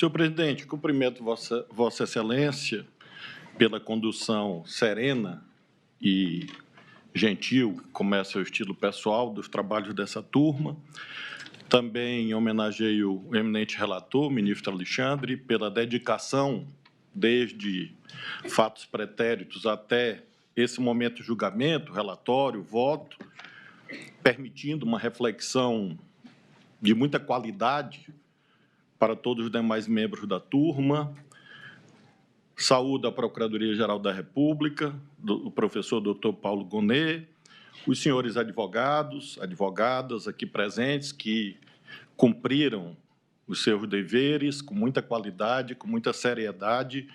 Senhor presidente, cumprimento Vossa Excelência pela condução serena e gentil, como é seu estilo pessoal, dos trabalhos dessa turma. Também homenageio o eminente relator, ministro Alexandre, pela dedicação, desde fatos pretéritos até esse momento de julgamento, relatório, voto, permitindo uma reflexão de muita qualidade para todos os demais membros da turma. Saúdo a Procuradoria-Geral da República, o professor Dr. Paulo Gonet, os senhores advogados, advogadas aqui presentes, que cumpriram os seus deveres com muita qualidade, com muita seriedade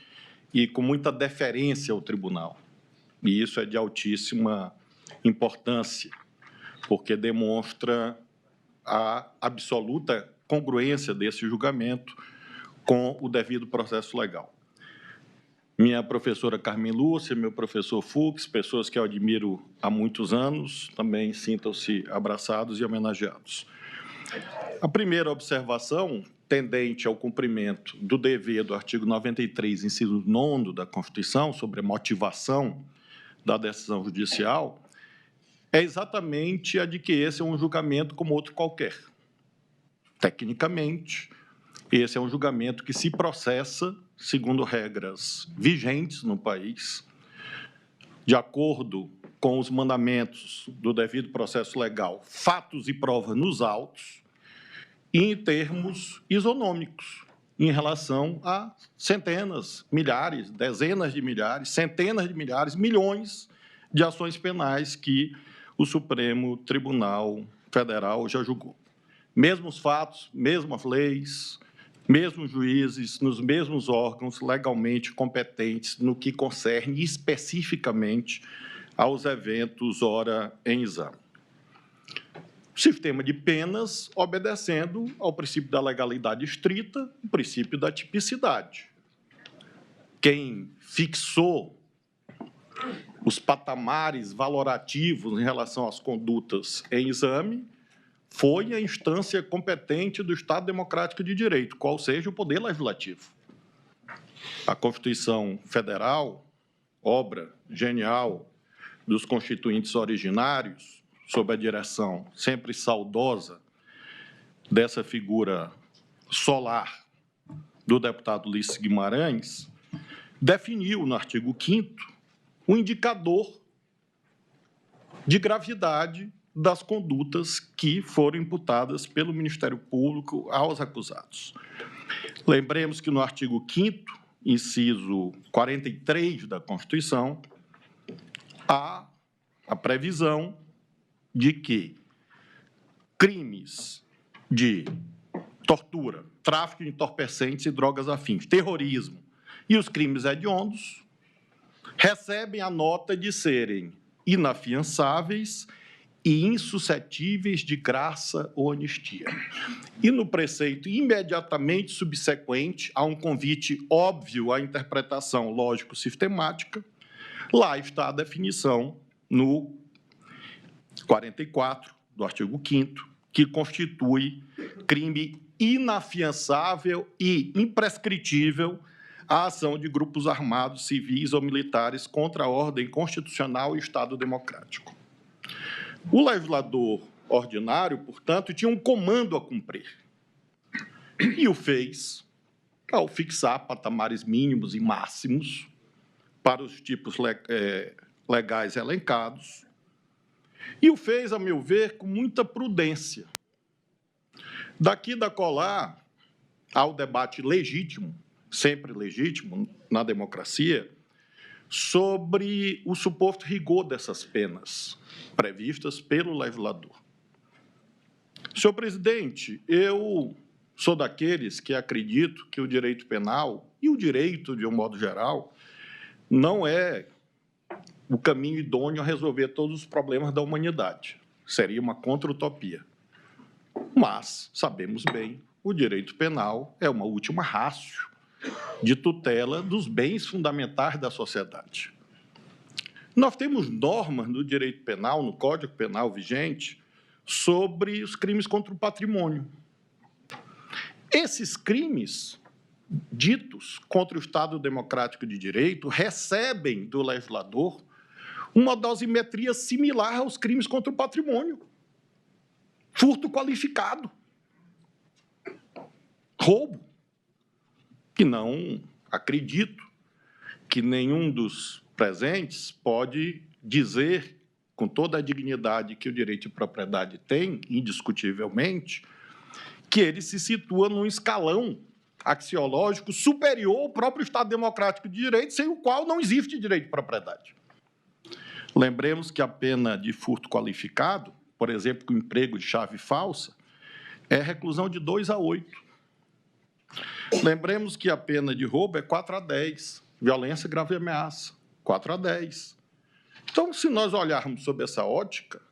e com muita deferência ao tribunal. E isso é de altíssima importância, porque demonstra a absoluta congruência desse julgamento com o devido processo legal. Minha professora Carmen Lúcia, meu professor Fux, pessoas que eu admiro há muitos anos, também sintam-se abraçados e homenageados. A primeira observação, tendente ao cumprimento do dever do artigo 93, inciso 9 da Constituição, sobre a motivação da decisão judicial, é exatamente a de que esse é um julgamento como outro qualquer. Tecnicamente, esse é um julgamento que se processa segundo regras vigentes no país, de acordo com os mandamentos do devido processo legal, fatos e provas nos autos, e em termos isonômicos, em relação a centenas, milhares, dezenas de milhares, centenas de milhares, milhões de ações penais que o Supremo Tribunal Federal já julgou. Mesmos fatos, mesmas leis, mesmos juízes, nos mesmos órgãos legalmente competentes no que concerne especificamente aos eventos ora em exame. Sistema de penas obedecendo ao princípio da legalidade estrita, o princípio da tipicidade. Quem fixou os patamares valorativos em relação às condutas em exame foi a instância competente do Estado Democrático de Direito, qual seja o Poder Legislativo. A Constituição Federal, obra genial dos constituintes originários, sob a direção sempre saudosa dessa figura solar do deputado Ulisses Guimarães, definiu no artigo 5º um indicador de gravidade das condutas que foram imputadas pelo Ministério Público aos acusados. Lembremos que no artigo 5º, inciso 43 da Constituição, há a previsão de que crimes de tortura, tráfico de entorpecentes e drogas afins, terrorismo e os crimes hediondos recebem a nota de serem inafiançáveis e insuscetíveis de graça ou anistia. E no preceito imediatamente subsequente a um convite óbvio à interpretação lógico-sistemática, lá está a definição no 44 do artigo 5º, que constitui crime inafiançável e imprescritível a ação de grupos armados, civis ou militares contra a ordem constitucional e Estado democrático. O legislador ordinário, portanto, tinha um comando a cumprir. E o fez ao fixar patamares mínimos e máximos para os tipos legais elencados. E o fez, a meu ver, com muita prudência. Daqui da colar ao debate legítimo, sempre legítimo na democracia, sobre o suposto rigor dessas penas previstas pelo legislador. Senhor presidente, eu sou daqueles que acredito que o direito penal e o direito, de um modo geral, não é o caminho idôneo a resolver todos os problemas da humanidade. Seria uma contra-utopia. Mas, sabemos bem, o direito penal é uma última ratio de tutela dos bens fundamentais da sociedade. Nós temos normas no direito penal, no Código Penal vigente, sobre os crimes contra o patrimônio. Esses crimes ditos contra o Estado Democrático de Direito recebem do legislador uma dosimetria similar aos crimes contra o patrimônio. Furto qualificado. Roubo. E não acredito que nenhum dos presentes pode dizer, com toda a dignidade que o direito de propriedade tem, indiscutivelmente, que ele se situa num escalão axiológico superior ao próprio Estado Democrático de Direito, sem o qual não existe direito de propriedade. Lembremos que a pena de furto qualificado, por exemplo, com emprego de chave falsa, é reclusão de 2 a 8. Lembremos que a pena de roubo é 4 a 10, violência, grave ameaça, 4 a 10. Então, se nós olharmos sob essa ótica,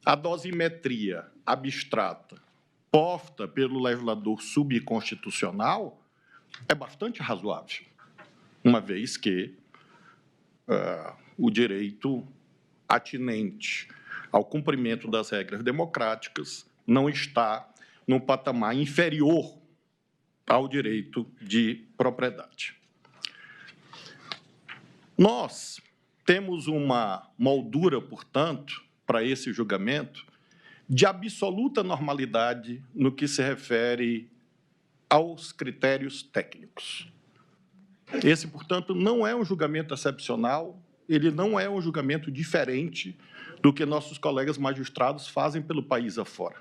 a dosimetria abstrata posta pelo legislador subconstitucional é bastante razoável, uma vez que o direito atinente ao cumprimento das regras democráticas não está num patamar inferior ao direito de propriedade. Nós temos uma moldura, portanto, para esse julgamento, de absoluta normalidade no que se refere aos critérios técnicos. Esse, portanto, não é um julgamento excepcional, ele não é um julgamento diferente do que nossos colegas magistrados fazem pelo país afora.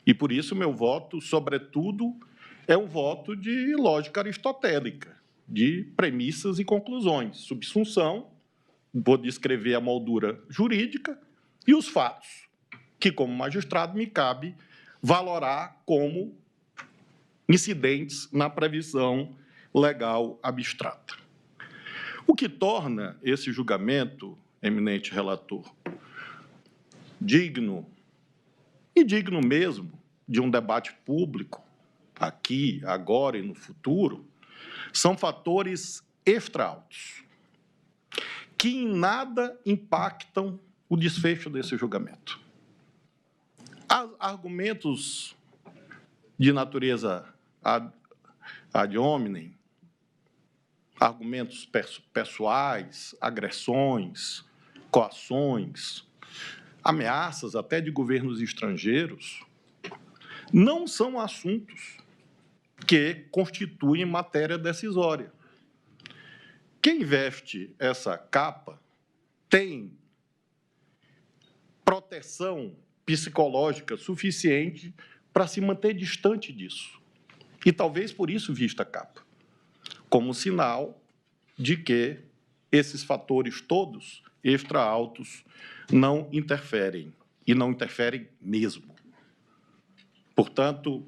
E, por isso, meu voto, sobretudo, é um voto de lógica aristotélica, de premissas e conclusões, subsunção, vou descrever a moldura jurídica e os fatos, que, como magistrado, me cabe valorar como incidentes na previsão legal abstrata. O que torna esse julgamento, eminente relator, digno, e digno mesmo, de um debate público, aqui, agora e no futuro, são fatores extra-autos, que em nada impactam o desfecho desse julgamento. Há argumentos de natureza ad hominem, argumentos pessoais, agressões, coações, ameaças até de governos estrangeiros, não são assuntos que constituem matéria decisória. Quem veste essa capa tem proteção psicológica suficiente para se manter distante disso. E talvez por isso vista a capa, como sinal de que esses fatores todos extra-autos não interferem, e não interferem mesmo. Portanto,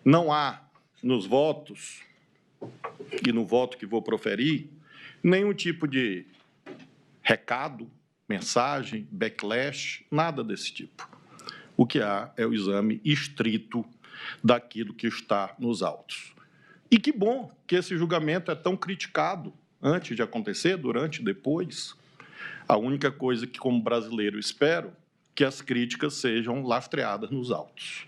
não há nos votos, e no voto que vou proferir, nenhum tipo de recado, mensagem, backlash, nada desse tipo. O que há é o exame estrito daquilo que está nos autos. E que bom que esse julgamento é tão criticado antes de acontecer, durante e depois. A única coisa que, como brasileiro, espero que as críticas sejam lastreadas nos autos.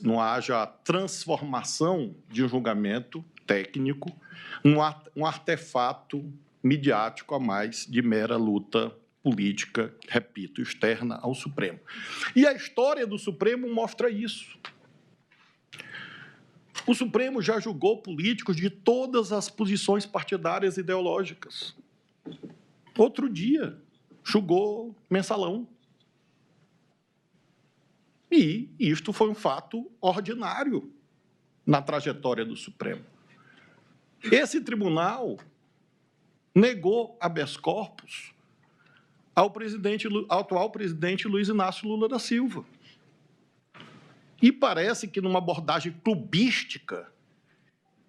Não haja a transformação de um julgamento técnico um artefato midiático a mais de mera luta política, repito, externa ao Supremo. E a história do Supremo mostra isso. O Supremo já julgou políticos de todas as posições partidárias e ideológicas. Outro dia, julgou Mensalão. E isto foi um fato ordinário na trajetória do Supremo. Esse tribunal negou habeas corpus ao atual presidente Luiz Inácio Lula da Silva. E parece que, numa abordagem clubística,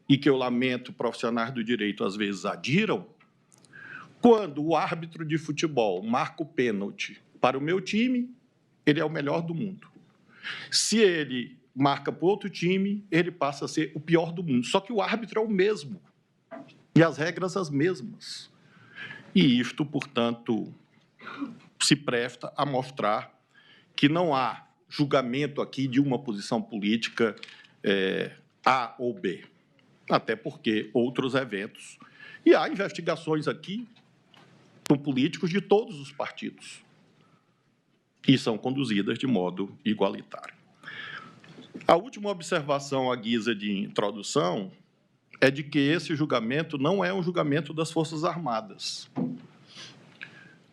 e que eu lamento profissionais do direito às vezes adiram, quando o árbitro de futebol marca o pênalti para o meu time, ele é o melhor do mundo. Se ele marca para outro time, ele passa a ser o pior do mundo. Só que o árbitro é o mesmo, e as regras as mesmas. E isto, portanto, se presta a mostrar que não há julgamento aqui de uma posição política A ou B, até porque outros eventos. E há investigações aqui com políticos de todos os partidos e são conduzidas de modo igualitário. A última observação à guisa de introdução é de que esse julgamento não é um julgamento das Forças Armadas.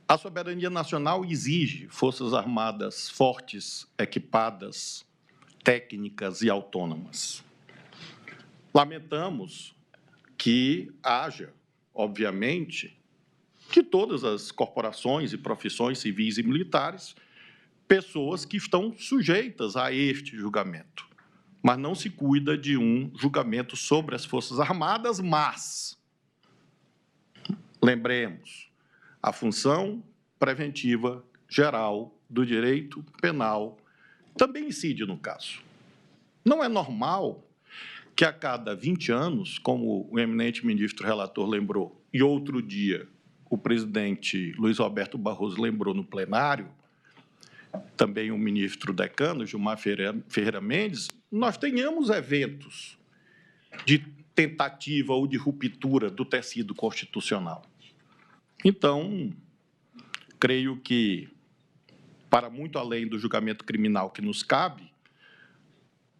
A soberania nacional exige Forças Armadas fortes, equipadas, técnicas e autônomas. Lamentamos que haja, obviamente, de todas as corporações e profissões civis e militares, pessoas que estão sujeitas a este julgamento. Mas não se cuida de um julgamento sobre as Forças Armadas, mas, lembremos, a função preventiva geral do direito penal também incide no caso. Não é normal que a cada 20 anos, como o eminente ministro relator lembrou, e outro dia o presidente Luiz Roberto Barroso lembrou no plenário, também o ministro decano, Gilmar Ferreira Mendes, nós tenhamos eventos de tentativa ou de ruptura do tecido constitucional. Então, creio que, para muito além do julgamento criminal que nos cabe,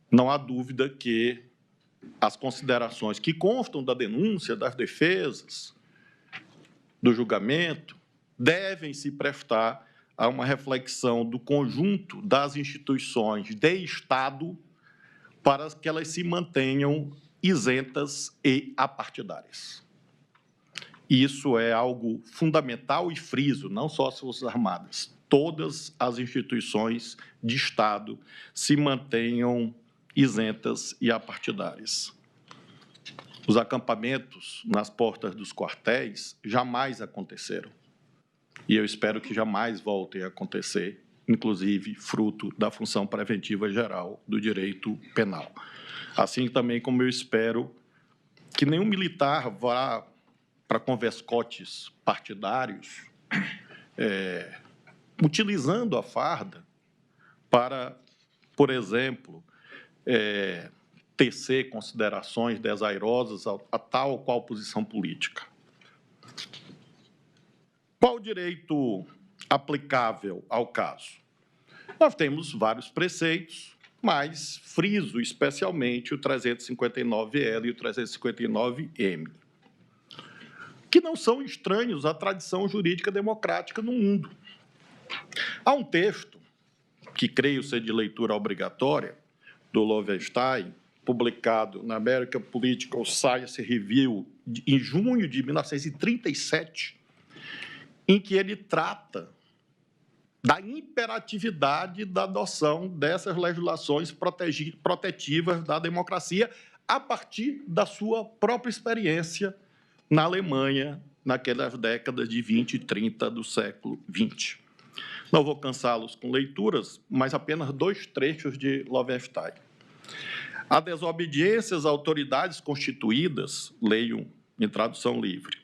não há dúvida que as considerações que constam da denúncia, das defesas, do julgamento, devem se prestar a uma reflexão do conjunto das instituições de Estado para que elas se mantenham isentas e apartidárias. Isso é algo fundamental e friso, não só as Forças Armadas. Todas as instituições de Estado se mantenham isentas e apartidárias. Os acampamentos nas portas dos quartéis jamais aconteceram. E eu espero que jamais voltem a acontecer, inclusive fruto da função preventiva geral do direito penal. Assim também como eu espero que nenhum militar vá para converscotes partidários, utilizando a farda para, por exemplo, tecer considerações desairosas a tal ou qual posição política. Qual o direito aplicável ao caso? Nós temos vários preceitos, mas friso especialmente o 359L e o 359M, que não são estranhos à tradição jurídica democrática no mundo. Há um texto, que creio ser de leitura obrigatória, do Lowenstein, publicado na American Political Science Review em junho de 1937, em que ele trata da imperatividade da adoção dessas legislações protetivas da democracia a partir da sua própria experiência na Alemanha, naquelas décadas de 20 e 30 do século XX. Não vou cansá-los com leituras, mas apenas 2 trechos de Lowenstein. A desobediência às autoridades constituídas, leio em tradução livre,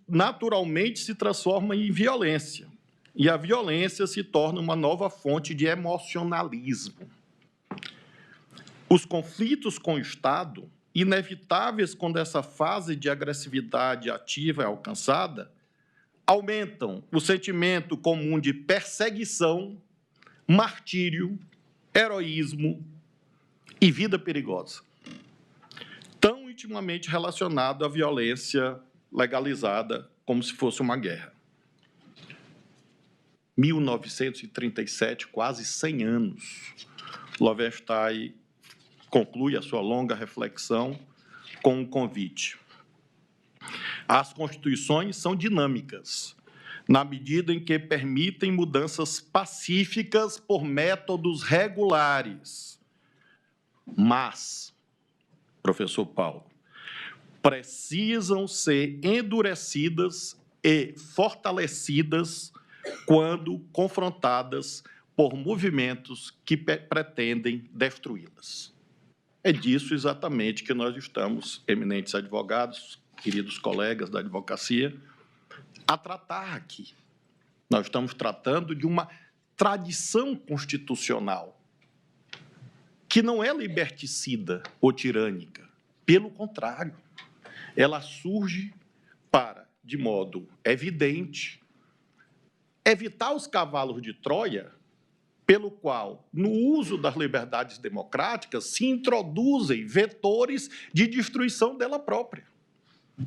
naturalmente se transforma em violência, e a violência se torna uma nova fonte de emocionalismo. Os conflitos com o Estado, inevitáveis quando essa fase de agressividade ativa é alcançada, aumentam o sentimento comum de perseguição, martírio, heroísmo e vida perigosa, tão intimamente relacionado à violência legalizada como se fosse uma guerra. 1937, quase 100 anos, Lowenstein conclui a sua longa reflexão com um convite. As constituições são dinâmicas, na medida em que permitem mudanças pacíficas por métodos regulares. Mas, professor Paulo, precisam ser endurecidas e fortalecidas quando confrontadas por movimentos que pretendem destruí-las. É disso exatamente que nós estamos, eminentes advogados, queridos colegas da advocacia, a tratar aqui. Nós estamos tratando de uma tradição constitucional que não é liberticida ou tirânica. Pelo contrário, ela surge para, de modo evidente, evitar os cavalos de Troia, pelo qual, no uso das liberdades democráticas, se introduzem vetores de destruição dela própria.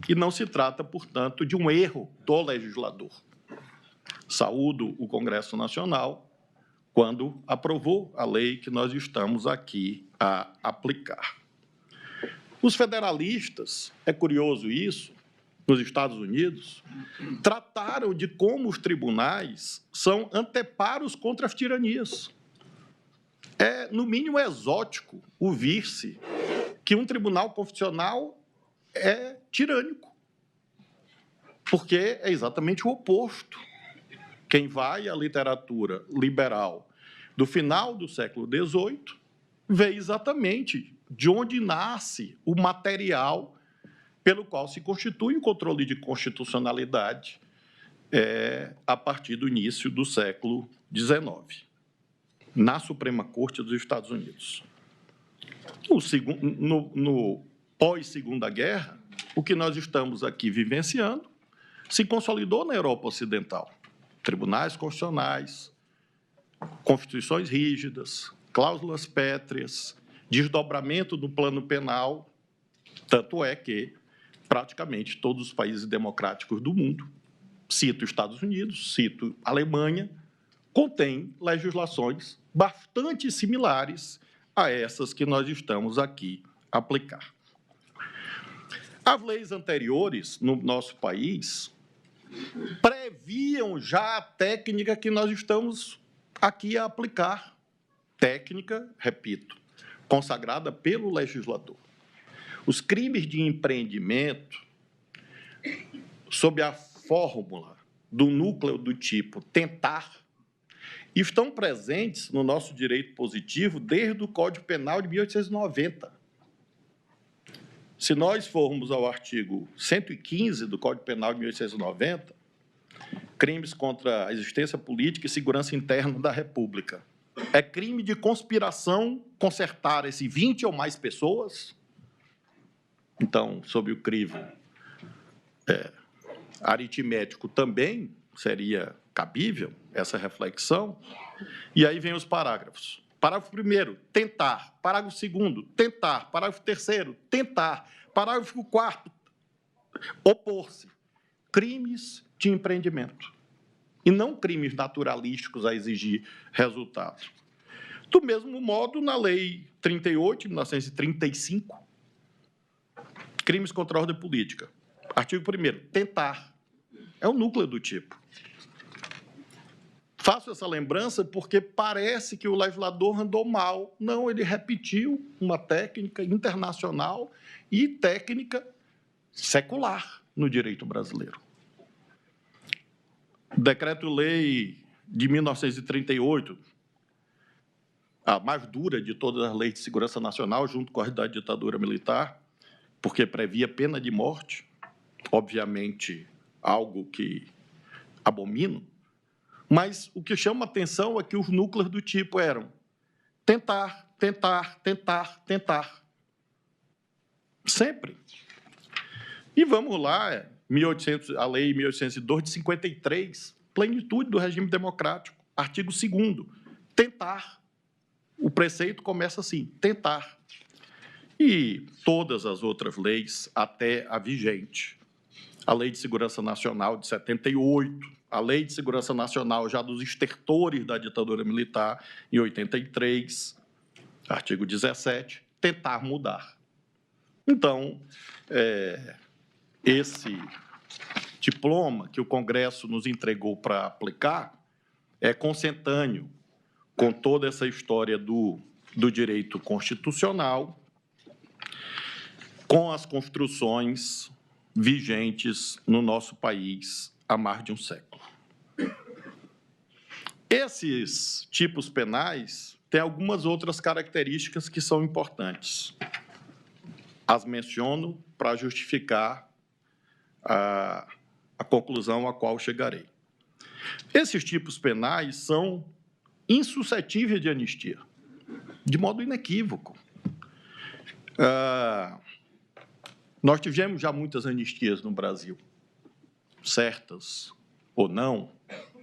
E não se trata, portanto, de um erro do legislador. Saúdo o Congresso Nacional quando aprovou a lei que nós estamos aqui a aplicar. Os federalistas, é curioso isso, nos Estados Unidos, trataram de como os tribunais são anteparos contra as tiranias. É, no mínimo, exótico ouvir-se que um tribunal constitucional é tirânico, porque é exatamente o oposto. Quem vai à literatura liberal do final do século XVIII vê exatamente de onde nasce o material pelo qual se constitui o controle de constitucionalidade a partir do início do século XIX, na Suprema Corte dos Estados Unidos. No pós-Segunda Guerra, o que nós estamos aqui vivenciando se consolidou na Europa Ocidental. Tribunais constitucionais, constituições rígidas, cláusulas pétreas, desdobramento do plano penal, tanto é que praticamente todos os países democráticos do mundo, cito Estados Unidos, cito Alemanha, contêm legislações bastante similares a essas que nós estamos aqui a aplicar. As leis anteriores no nosso país previam já a técnica que nós estamos aqui a aplicar. Técnica, repito, consagrada pelo legislador. Os crimes de empreendimento, sob a fórmula do núcleo do tipo tentar, estão presentes no nosso direito positivo desde o Código Penal de 1890. Se nós formos ao artigo 115 do Código Penal de 1890, crimes contra a existência política e segurança interna da República. É crime de conspiração concertar-se 20 ou mais pessoas. Então, sob o crivo aritmético também seria cabível essa reflexão. E aí vem os parágrafos. Parágrafo 1º, tentar. Parágrafo 2º, tentar. Parágrafo 3º, tentar. Parágrafo 4º, opor-se. Crimes de empreendimento. E não crimes naturalísticos a exigir resultado. Do mesmo modo, na Lei 38, de 1935, crimes contra a ordem política. Artigo 1º, tentar. É o núcleo do tipo. Faço essa lembrança porque parece que o legislador andou mal. Não, ele repetiu uma técnica internacional e técnica secular no direito brasileiro. Decreto-lei de 1938, a mais dura de todas as leis de segurança nacional, junto com a da ditadura militar, porque previa pena de morte, obviamente algo que abomino, mas o que chama a atenção é que os núcleos do tipo eram tentar, tentar, tentar, tentar. Sempre. E vamos lá, a Lei 1802 de 53, plenitude do regime democrático, artigo 2º, tentar. O preceito começa assim, tentar. E todas as outras leis, até a vigente. A Lei de Segurança Nacional de 78, a Lei de Segurança Nacional já dos estertores da ditadura militar, em 83, artigo 17, tentar mudar. Então, esse diploma que o Congresso nos entregou para aplicar é consentâneo com toda essa história do direito constitucional, com as construções vigentes no nosso país há mais de um século. Esses tipos penais têm algumas outras características que são importantes. As menciono para justificar a conclusão a qual chegarei. Esses tipos penais são insuscetíveis de anistia. de modo inequívoco. Nós tivemos já muitas anistias no Brasil, certas ou não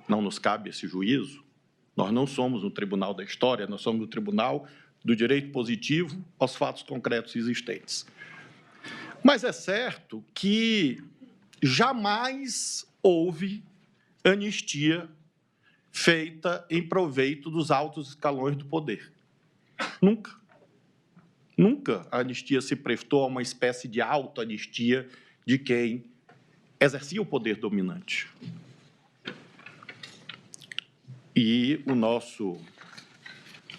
nos cabe esse juízo. Nós não somos no tribunal da história, nós somos no tribunal do direito positivo aos fatos concretos existentes. Mas é certo que jamais houve anistia feita em proveito dos altos escalões do poder. Nunca. Nunca a anistia se prestou a uma espécie de autoanistia de quem exercia o poder dominante. E o nosso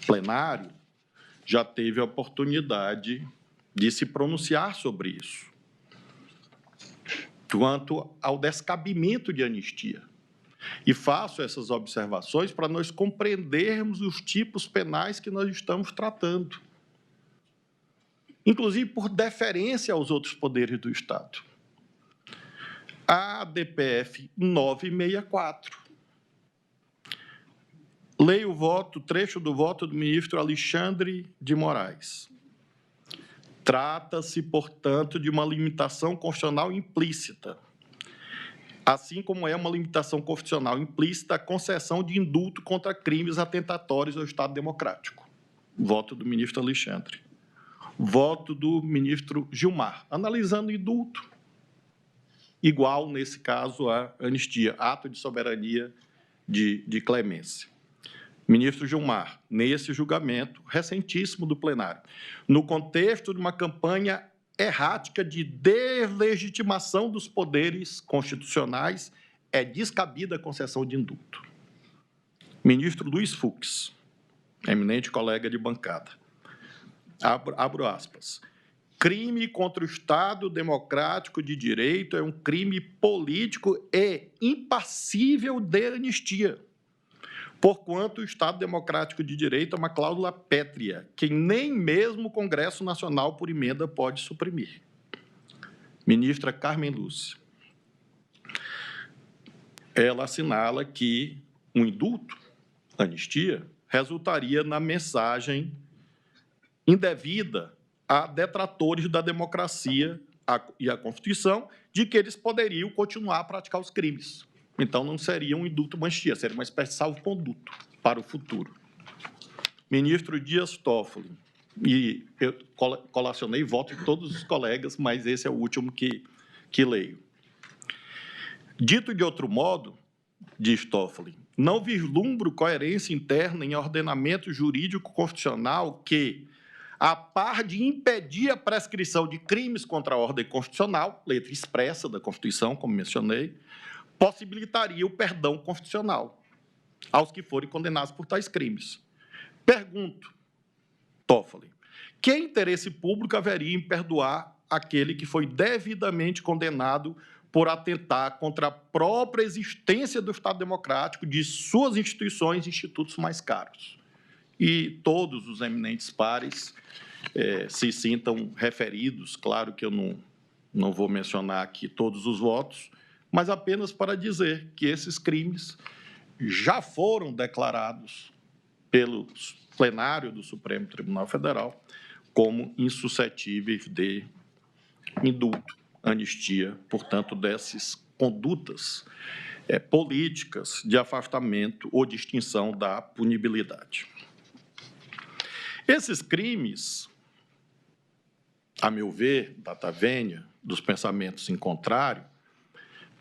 plenário já teve a oportunidade de se pronunciar sobre isso, quanto ao descabimento de anistia. E faço essas observações para nós compreendermos os tipos penais que nós estamos tratando, inclusive por deferência aos outros poderes do Estado. A DPF 964. Leio o voto, trecho do voto do ministro Alexandre de Moraes. Trata-se, portanto, de uma limitação constitucional implícita, assim como é uma limitação constitucional implícita a concessão de indulto contra crimes atentatórios ao Estado democrático. Voto do ministro Alexandre. Voto do ministro Gilmar, analisando indulto, igual, nesse caso, a anistia, ato de soberania de clemência. Ministro Gilmar, nesse julgamento recentíssimo do plenário, no contexto de uma campanha errática de deslegitimação dos poderes constitucionais, é descabida a concessão de indulto. Ministro Luiz Fux, eminente colega de bancada, abro aspas, crime contra o Estado democrático de direito é um crime político e impassível de anistia, porquanto o Estado democrático de direito é uma cláusula pétrea, que nem mesmo o Congresso Nacional, por emenda, pode suprimir. Ministra Carmen Lúcia. Ela assinala que um indulto, anistia, resultaria na mensagem indevida a detratores da democracia e a Constituição de que eles poderiam continuar a praticar os crimes. Então, não seria um indulto, uma anistia, seria uma espécie de salvo-conduto para o futuro. Ministro Dias Toffoli, e eu colacionei voto de todos os colegas, mas esse é o último que leio. Dito de outro modo, diz Toffoli, não vislumbro coerência interna em ordenamento jurídico constitucional que, a par de impedir a prescrição de crimes contra a ordem constitucional, letra expressa da Constituição, como mencionei, possibilitaria o perdão constitucional aos que forem condenados por tais crimes. Pergunto, Toffoli, que interesse público haveria em perdoar aquele que foi devidamente condenado por atentar contra a própria existência do Estado democrático, de suas instituições e institutos mais caros? E todos os eminentes pares se sintam referidos, claro que eu não vou mencionar aqui todos os votos, mas apenas para dizer que esses crimes já foram declarados pelo plenário do Supremo Tribunal Federal como insuscetíveis de indulto, anistia, portanto, dessas condutas políticas de afastamento ou de extinção da punibilidade. Esses crimes, a meu ver, data vênia, dos pensamentos em contrário,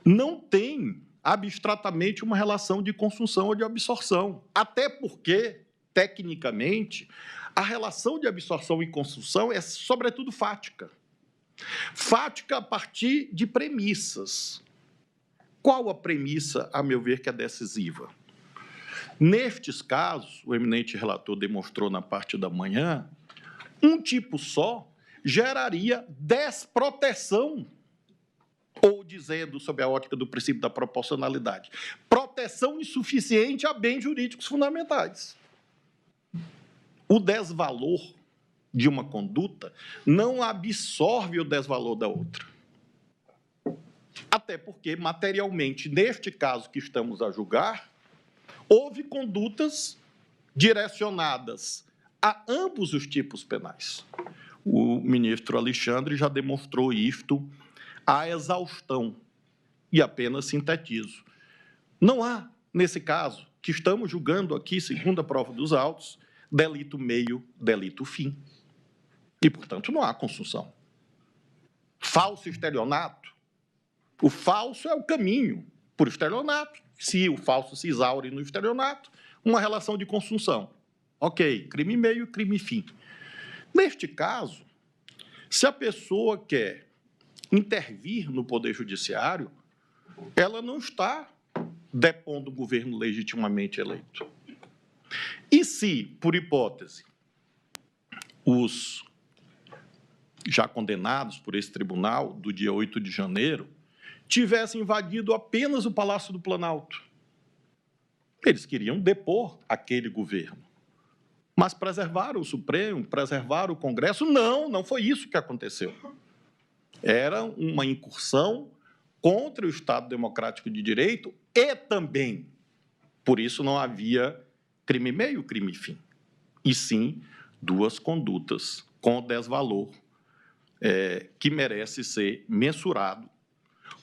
não têm abstratamente uma relação de consunção ou de absorção, até porque, tecnicamente, a relação de absorção e consunção é, sobretudo, fática. Fática a partir de premissas. Qual a premissa, a meu ver, que é decisiva? Nestes casos, o eminente relator demonstrou na parte da manhã, um tipo só geraria desproteção, ou dizendo, sob a ótica do princípio da proporcionalidade, proteção insuficiente a bens jurídicos fundamentais. O desvalor de uma conduta não absorve o desvalor da outra. Até porque, materialmente, neste caso que estamos a julgar, houve condutas direcionadas a ambos os tipos penais. O ministro Alexandre já demonstrou isto à exaustão, e apenas sintetizo. Não há, nesse caso, que estamos julgando aqui, segundo a prova dos autos, delito meio, delito fim. E, portanto, não há consunção. Falso estelionato. O falso é o caminho por estelionato. Se o falso se exaure no estelionato, uma relação de consunção. Ok, crime meio, crime fim. Neste caso, se a pessoa quer intervir no Poder Judiciário, ela não está depondo o governo legitimamente eleito. E se, por hipótese, os já condenados por esse tribunal, do dia 8 de janeiro, tivessem invadido apenas o Palácio do Planalto? Eles queriam depor aquele governo. Mas preservaram o Supremo, preservaram o Congresso? Não, não foi isso que aconteceu. Era uma incursão contra o Estado Democrático de Direito e também, por isso não havia crime meio, crime fim, e sim duas condutas com desvalor que merece ser mensurado,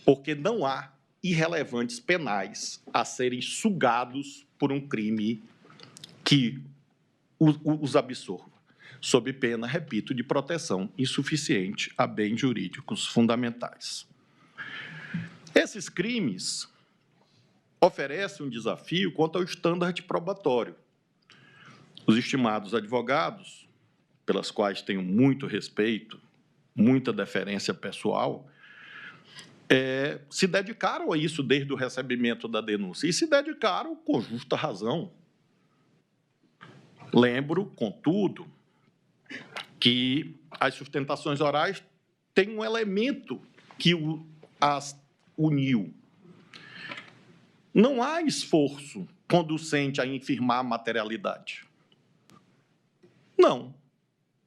porque não há irrelevantes penais a serem sugados por um crime que os absorva, sob pena, repito, de proteção insuficiente a bens jurídicos fundamentais. Esses crimes oferecem um desafio quanto ao estandarte probatório. Os estimados advogados, pelas quais tenho muito respeito, muita deferência pessoal, se dedicaram a isso desde o recebimento da denúncia, e se dedicaram com justa razão. Lembro, contudo, que as sustentações orais têm um elemento que as uniu. Não há esforço conducente a infirmar a materialidade. Não.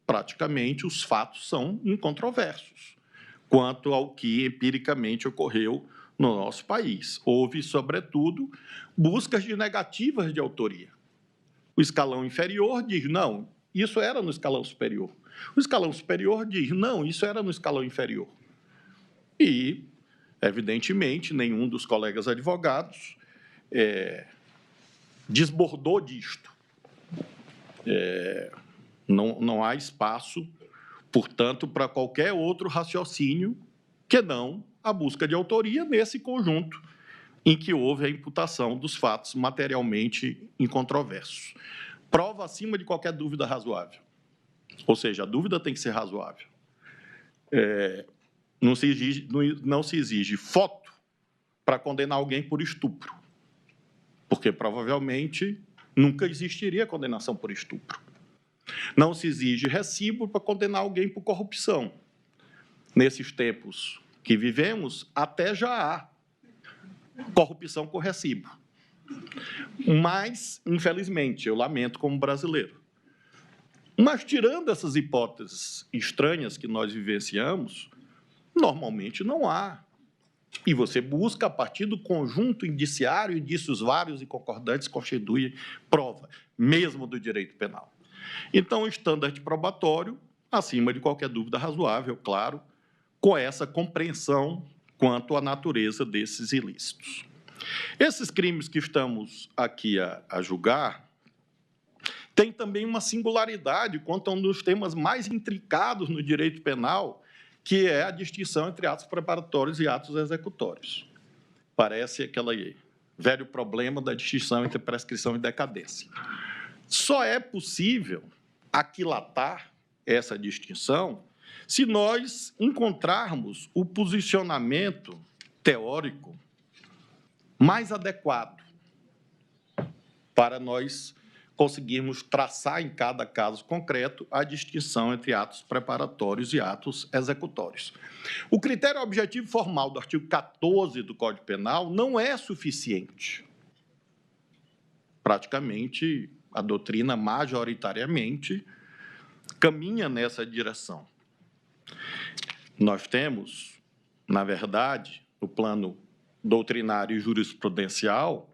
Praticamente, os fatos são incontroversos quanto ao que empiricamente ocorreu no nosso país. Houve, sobretudo, buscas de negativas de autoria. O escalão inferior diz, não, isso era no escalão superior. O escalão superior diz, não, isso era no escalão inferior. E, evidentemente, nenhum dos colegas advogados desbordou disto. Não há espaço, portanto, para qualquer outro raciocínio que não a busca de autoria nesse conjunto em que houve a imputação dos fatos materialmente incontroversos. Prova acima de qualquer dúvida razoável. Ou seja, a dúvida tem que ser razoável. Não se exige foto para condenar alguém por estupro, porque provavelmente nunca existiria condenação por estupro. Não se exige recibo para condenar alguém por corrupção. Nesses tempos que vivemos, até já há corrupção com recibo. Mas, infelizmente, eu lamento como brasileiro. Mas, tirando essas hipóteses estranhas que nós vivenciamos, normalmente não há. E você busca, a partir do conjunto indiciário, indícios vários e concordantes, constitui prova, mesmo do direito penal. Então, o estandarte probatório, acima de qualquer dúvida razoável, claro, com essa compreensão quanto à natureza desses ilícitos. Esses crimes que estamos aqui a julgar têm também uma singularidade quanto a um dos temas mais intricados no direito penal, que é a distinção entre atos preparatórios e atos executórios. Parece aquele velho problema da distinção entre prescrição e decadência. Só é possível aquilatar essa distinção se nós encontrarmos o posicionamento teórico mais adequado para nós conseguirmos traçar em cada caso concreto a distinção entre atos preparatórios e atos executórios. O critério objetivo formal do artigo 14 do Código Penal não é suficiente. Praticamente, a doutrina majoritariamente caminha nessa direção. Nós temos, na verdade, no plano doutrinário e jurisprudencial,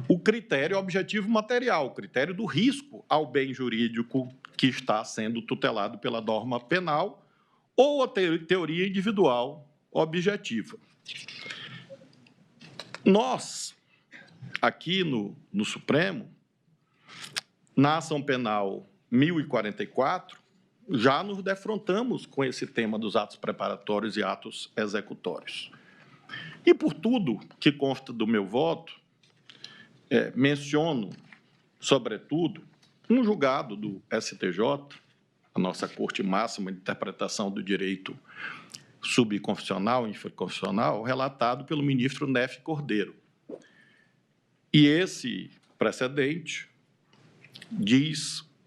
o critério objetivo material, o critério do risco ao bem jurídico que está sendo tutelado pela norma penal ou a teoria individual objetiva. Nós, aqui no Supremo, na ação penal 1044, já nos defrontamos com esse tema dos atos preparatórios e atos executórios. E, por tudo que consta do meu voto, menciono, sobretudo, um julgado do STJ, a nossa Corte Máxima de Interpretação do Direito Subconstitucional e Infraconstitucional, relatado pelo ministro Nefe Cordeiro. E esse precedente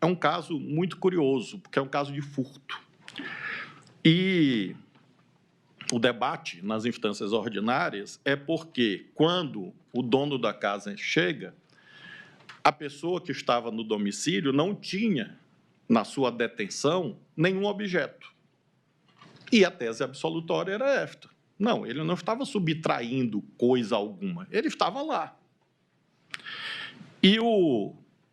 é um caso muito curioso, porque é um caso de furto. E o debate nas instâncias ordinárias é porque, quando o dono da casa chega, a pessoa que estava no domicílio não tinha, na sua detenção, nenhum objeto. E a tese absolutória era esta. Não, ele não estava subtraindo coisa alguma, ele estava lá.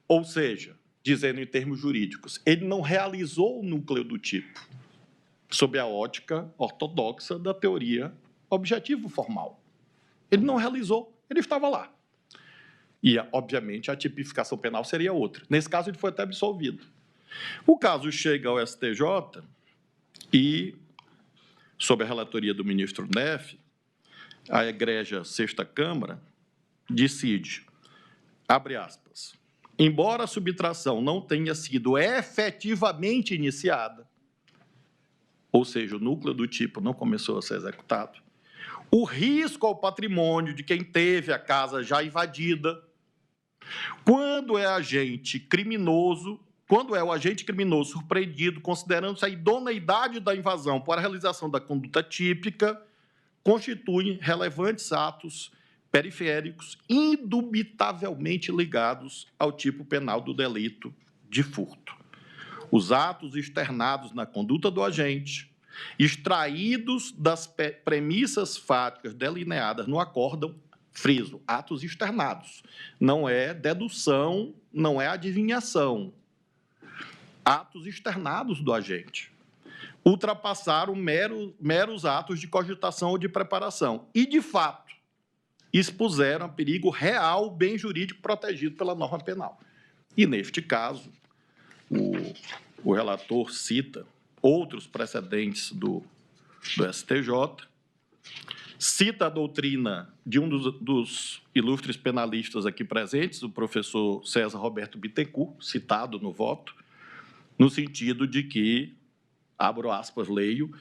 Ou seja, dizendo em termos jurídicos, ele não realizou o núcleo do tipo, sob a ótica ortodoxa da teoria objetivo-formal. Ele não realizou, ele estava lá. E, obviamente, a tipificação penal seria outra. Nesse caso, ele foi até absolvido. O caso chega ao STJ e, sob a relatoria do ministro Nefe, a egrégia Sexta Câmara decide, abre aspas, embora a subtração não tenha sido efetivamente iniciada, ou seja, o núcleo do tipo não começou a ser executado, o risco ao patrimônio de quem teve a casa já invadida, quando é o agente criminoso surpreendido, considerando-se a idoneidade da invasão para a realização da conduta típica, constituem relevantes atos periféricos indubitavelmente ligados ao tipo penal do delito de furto. Os atos externados na conduta do agente, extraídos das premissas fáticas delineadas no acórdão, friso, atos externados, não é dedução, não é adivinhação. Atos externados do agente ultrapassaram meros atos de cogitação ou de preparação e, de fato, expuseram a perigo real o bem jurídico protegido pela norma penal. E, neste caso, o relator cita outros precedentes do STJ, cita a doutrina de um dos ilustres penalistas aqui presentes, o professor César Roberto Bittencourt, citado no voto, no sentido de que, abro aspas, leio,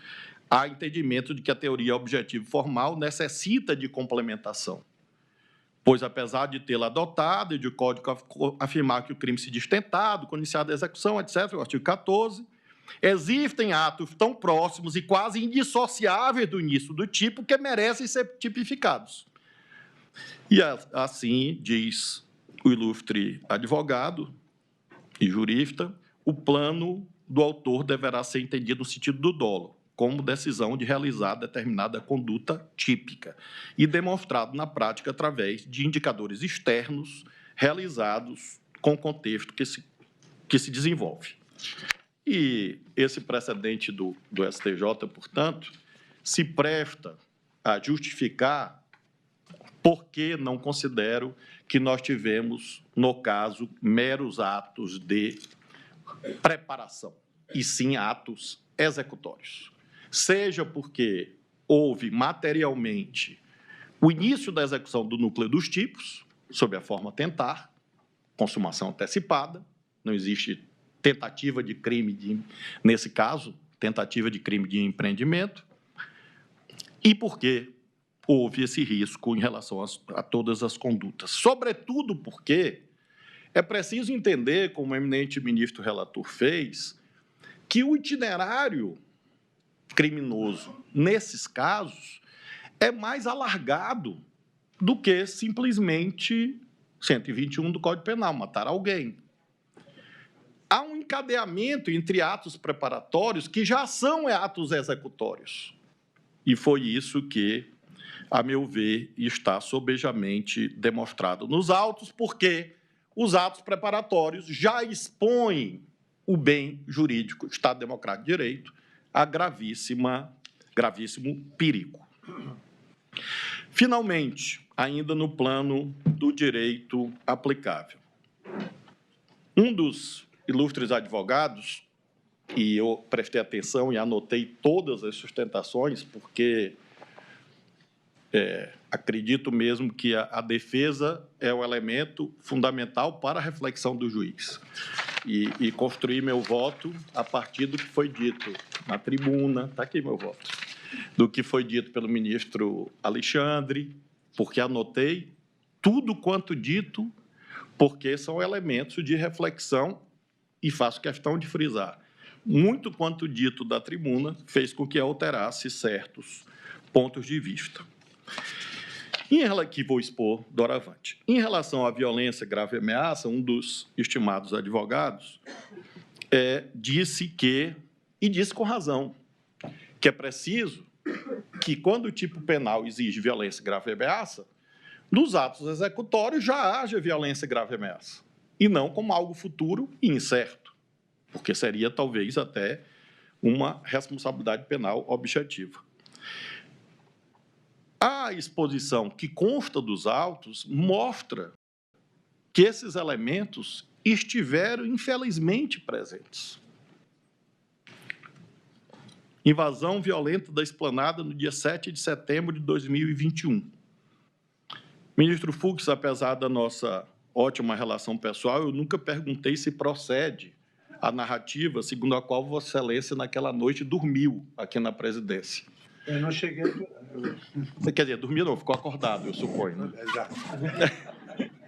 há entendimento de que a teoria objetivo formal necessita de complementação, pois, apesar de tê-la adotado e de o Código afirmar que o crime se diz tentado, com iniciada a execução, etc., o artigo 14, existem atos tão próximos e quase indissociáveis do início do tipo que merecem ser tipificados. E assim diz o ilustre advogado e jurista, o plano do autor deverá ser entendido no sentido do dolo, como decisão de realizar determinada conduta típica e demonstrado na prática através de indicadores externos realizados com o contexto que se desenvolve. E esse precedente do STJ, portanto, se presta a justificar por que não considero que nós tivemos, no caso, meros atos de preparação, e sim atos executórios. Seja porque houve materialmente o início da execução do núcleo dos tipos, sob a forma tentar, consumação antecipada, não existe tentativa de crime, nesse caso, tentativa de crime de empreendimento, e porque houve esse risco em relação a todas as condutas. Sobretudo porque é preciso entender, como o eminente ministro relator fez, que o itinerário criminoso, nesses casos, é mais alargado do que simplesmente 121 do Código Penal, matar alguém. Há um encadeamento entre atos preparatórios que já são atos executórios. E foi isso que, a meu ver, está sobejamente demonstrado nos autos, porque os atos preparatórios já expõem o bem jurídico, Estado Democrático de Direito, a gravíssimo perigo. Finalmente, ainda no plano do direito aplicável, um dos ilustres advogados, e eu prestei atenção e anotei todas as sustentações, porque acredito mesmo que a defesa é o elemento fundamental para a reflexão do juiz. E construí meu voto a partir do que foi dito na tribuna, está aqui meu voto, do que foi dito pelo ministro Alexandre, porque anotei tudo quanto dito, porque são elementos de reflexão e faço questão de frisar. Muito quanto dito da tribuna fez com que alterasse certos pontos de vista. Que vou expor doravante. Em relação à violência, grave ameaça, um dos estimados advogados disse que, e disse com razão, que é preciso que, quando o tipo penal exige violência, grave ameaça, nos atos executórios já haja violência, grave ameaça, e não como algo futuro e incerto, porque seria, talvez, até uma responsabilidade penal objetiva. A exposição que consta dos autos mostra que esses elementos estiveram, infelizmente, presentes. Invasão violenta da esplanada no dia 7 de setembro de 2021. Ministro Fux, apesar da nossa ótima relação pessoal, eu nunca perguntei se procede a narrativa segundo a qual Vossa Excelência, naquela noite, dormiu aqui na presidência. Eu não cheguei... Quer dizer, dormiu não, ficou acordado, eu suponho. Né? Exato.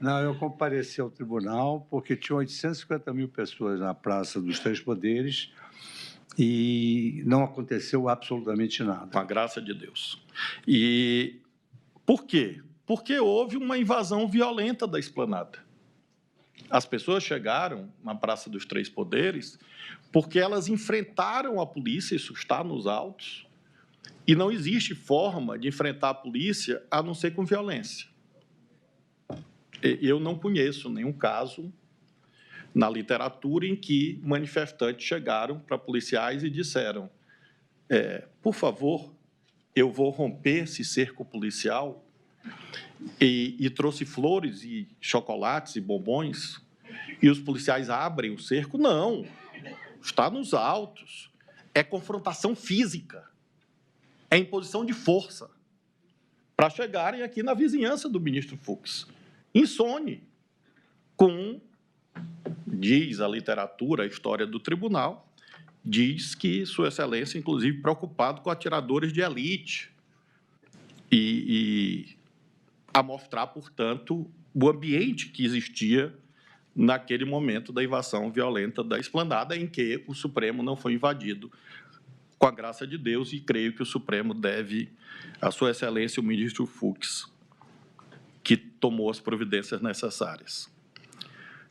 Não, eu compareci ao tribunal porque tinham 850 mil pessoas na Praça dos Três Poderes e não aconteceu absolutamente nada. Com a graça de Deus. E por quê? Porque houve uma invasão violenta da esplanada. As pessoas chegaram na Praça dos Três Poderes porque elas enfrentaram a polícia, isso está nos autos, e não existe forma de enfrentar a polícia a não ser com violência. Eu não conheço nenhum caso na literatura em que manifestantes chegaram para policiais e disseram: por favor, eu vou romper esse cerco policial, e trouxe flores e chocolates e bombons, e os policiais abrem o cerco. Não, está nos autos. É confrontação física. É imposição de força para chegarem aqui na vizinhança do ministro Fux. Insone, diz a literatura, a história do tribunal, diz que Sua Excelência, inclusive, preocupado com atiradores de elite e a mostrar, portanto, o ambiente que existia naquele momento da invasão violenta da esplanada, em que o Supremo não foi invadido, com a graça de Deus, e creio que o Supremo deve a Sua Excelência, o ministro Fux, que tomou as providências necessárias.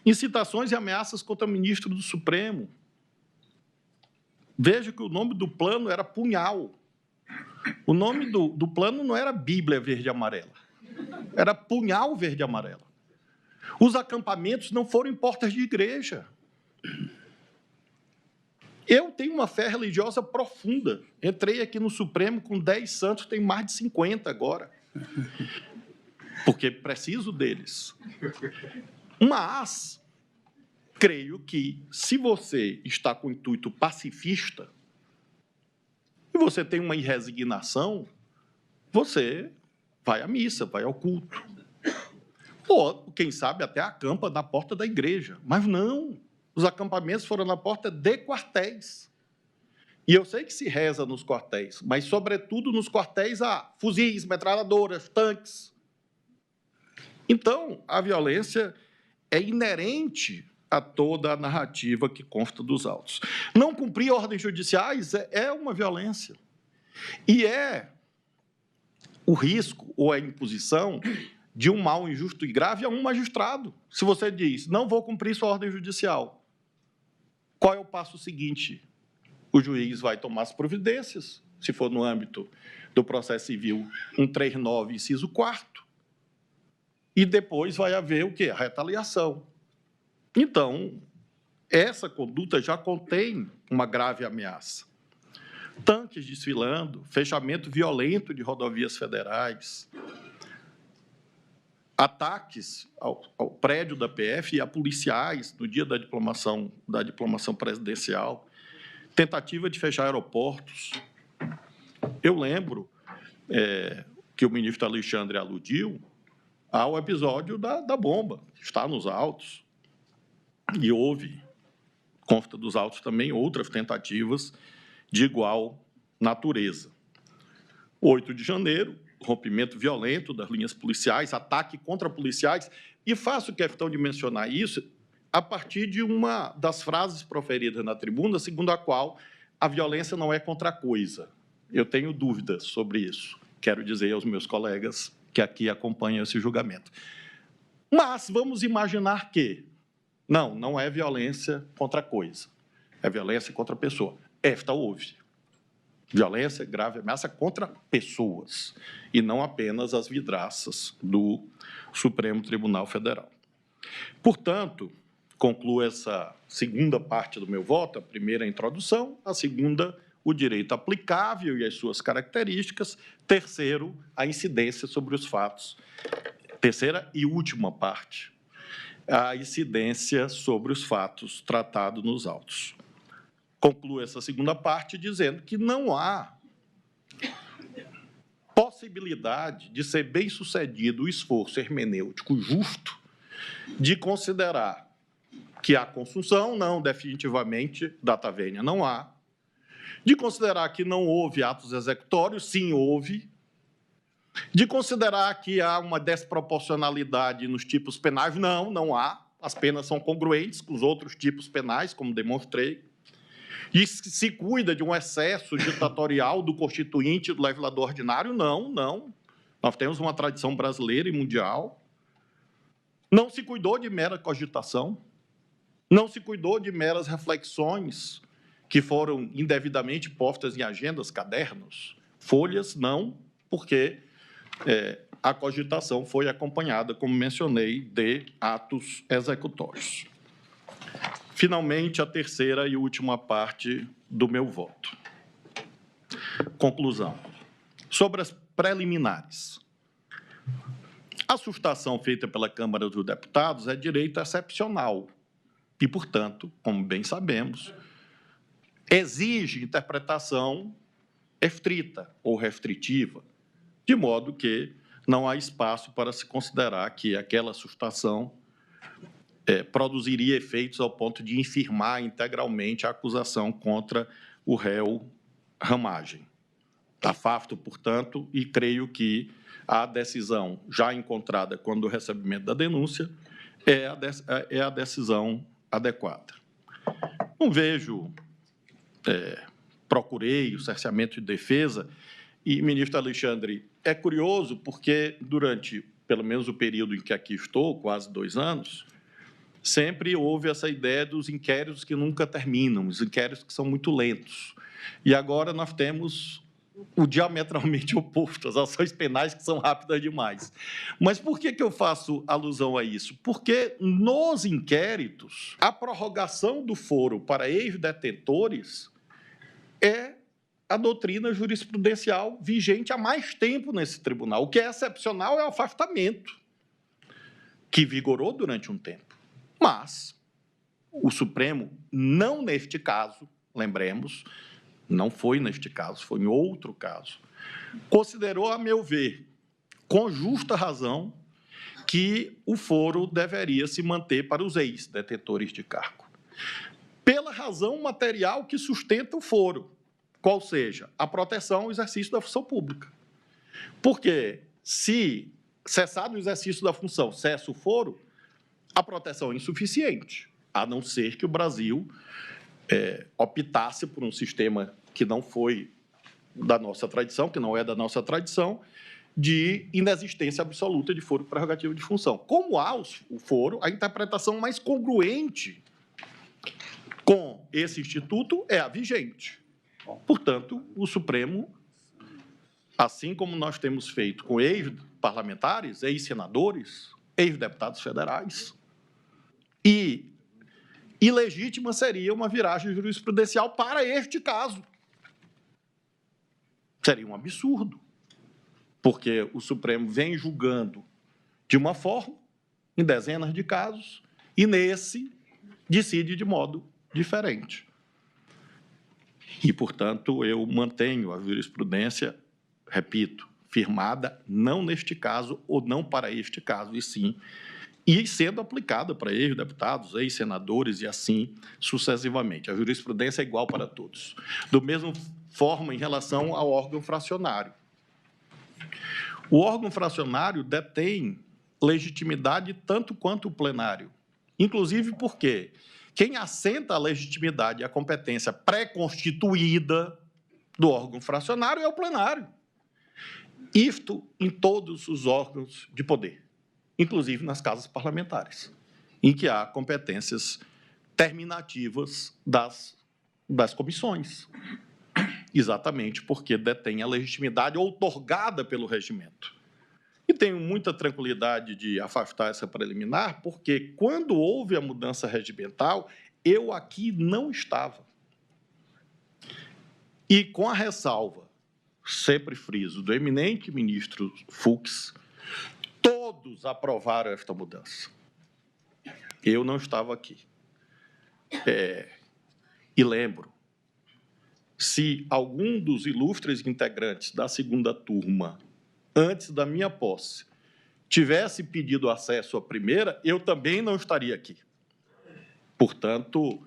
Incitações e ameaças contra o ministro do Supremo. Veja que o nome do plano era Punhal. O nome do plano não era Bíblia Verde e Amarela, era Punhal Verde e Amarela. Os acampamentos não foram em portas de igreja. Eu tenho uma fé religiosa profunda. Entrei aqui no Supremo com 10 santos, tem mais de 50 agora. Porque preciso deles. Mas, creio que, se você está com intuito pacifista, e você tem uma irresignação, você vai à missa, vai ao culto. Ou, quem sabe, até acampa na porta da igreja. Mas não. Os acampamentos foram na porta de quartéis. E eu sei que se reza nos quartéis, mas, sobretudo, nos quartéis há fuzis, metralhadoras, tanques. Então, a violência é inerente a toda a narrativa que consta dos autos. Não cumprir ordens judiciais é uma violência. E é o risco ou a imposição de um mal injusto e grave a um magistrado. Se você diz, não vou cumprir sua ordem judicial, qual é o passo seguinte? O juiz vai tomar as providências, se for no âmbito do processo civil 139, inciso 4º, e depois vai haver o quê? A retaliação. Então, essa conduta já contém uma grave ameaça. Tanques desfilando, fechamento violento de rodovias federais, ataques ao prédio da PF e a policiais no dia da diplomação presidencial, tentativa de fechar aeroportos. Eu lembro que o ministro Alexandre aludiu ao episódio da bomba, que está nos autos, e houve, consta dos autos também, outras tentativas de igual natureza. 8 de janeiro, rompimento violento das linhas policiais, ataque contra policiais, e faço questão de mencionar isso a partir de uma das frases proferidas na tribuna, segundo a qual a violência não é contra a coisa. Eu tenho dúvidas sobre isso. Quero dizer aos meus colegas que aqui acompanham esse julgamento. Mas vamos imaginar que não é violência contra a coisa, é violência contra a pessoa. Esta houve. Violência, grave ameaça contra pessoas, e não apenas as vidraças do Supremo Tribunal Federal. Portanto, concluo essa segunda parte do meu voto, a primeira a introdução, a segunda o direito aplicável e as suas características, terceiro, a incidência sobre os fatos. Terceira e última parte, a incidência sobre os fatos tratados nos autos. Concluo essa segunda parte dizendo que não há possibilidade de ser bem-sucedido o esforço hermenêutico justo de considerar que há consunção, não, definitivamente, data venia não há, de considerar que não houve atos executórios, sim, houve, de considerar que há uma desproporcionalidade nos tipos penais, não há, as penas são congruentes com os outros tipos penais, como demonstrei, e se cuida de um excesso ditatorial do constituinte e do legislador ordinário? Não. Nós temos uma tradição brasileira e mundial. Não se cuidou de mera cogitação, não se cuidou de meras reflexões que foram indevidamente postas em agendas, cadernos, folhas, não, porque a cogitação foi acompanhada, como mencionei, de atos executórios. Finalmente, a terceira e última parte do meu voto. Conclusão. Sobre as preliminares. A sustação feita pela Câmara dos Deputados é direito excepcional e, portanto, como bem sabemos, exige interpretação estrita ou restritiva, de modo que não há espaço para se considerar que aquela sustação produziria efeitos ao ponto de infirmar integralmente a acusação contra o réu Ramagem. Afafto, portanto, e creio que a decisão já encontrada quando o recebimento da denúncia é a decisão adequada. Não vejo, procurei o cerceamento de defesa, e, ministro Alexandre, é curioso porque durante, pelo menos o período em que aqui estou, quase 2 anos, sempre houve essa ideia dos inquéritos que nunca terminam, os inquéritos que são muito lentos. E agora nós temos o diametralmente oposto, as ações penais que são rápidas demais. Mas por que eu faço alusão a isso? Porque nos inquéritos, a prorrogação do foro para ex-detentores é a doutrina jurisprudencial vigente há mais tempo nesse tribunal. O que é excepcional é o afastamento, que vigorou durante um tempo. Mas o Supremo, não neste caso, lembremos, não foi neste caso, foi em outro caso, considerou, a meu ver, com justa razão, que o foro deveria se manter para os ex-detentores de cargo, pela razão material que sustenta o foro, qual seja a proteção ao exercício da função pública. Porque, se cessado o exercício da função, cessa o foro, a proteção é insuficiente, a não ser que o Brasil optasse por um sistema que não foi da nossa tradição, que não é da nossa tradição, de inexistência absoluta de foro prerrogativo de função. Como há o foro, a interpretação mais congruente com esse instituto é a vigente. Portanto, o Supremo, assim como nós temos feito com ex-parlamentares, ex-senadores, ex-deputados federais, e ilegítima seria uma viragem jurisprudencial para este caso. Seria um absurdo, porque o Supremo vem julgando de uma forma, em dezenas de casos, e nesse decide de modo diferente. E, portanto, eu mantenho a jurisprudência, repito, firmada não neste caso ou não para este caso, e sim, e sendo aplicada para ex-deputados, ex-senadores e assim sucessivamente. A jurisprudência é igual para todos. Do mesmo forma em relação ao órgão fracionário. O órgão fracionário detém legitimidade tanto quanto o plenário, inclusive porque quem assenta a legitimidade e a competência pré-constituída do órgão fracionário é o plenário. Isto em todos os órgãos de poder, inclusive nas casas parlamentares, em que há competências terminativas das comissões, exatamente porque detém a legitimidade outorgada pelo regimento. E tenho muita tranquilidade de afastar essa preliminar, porque quando houve a mudança regimental, eu aqui não estava. E com a ressalva, sempre friso, do eminente ministro Fux, todos aprovaram esta mudança. Eu não estava aqui. E lembro, se algum dos ilustres integrantes da segunda turma, antes da minha posse, tivesse pedido acesso à primeira, eu também não estaria aqui. Portanto,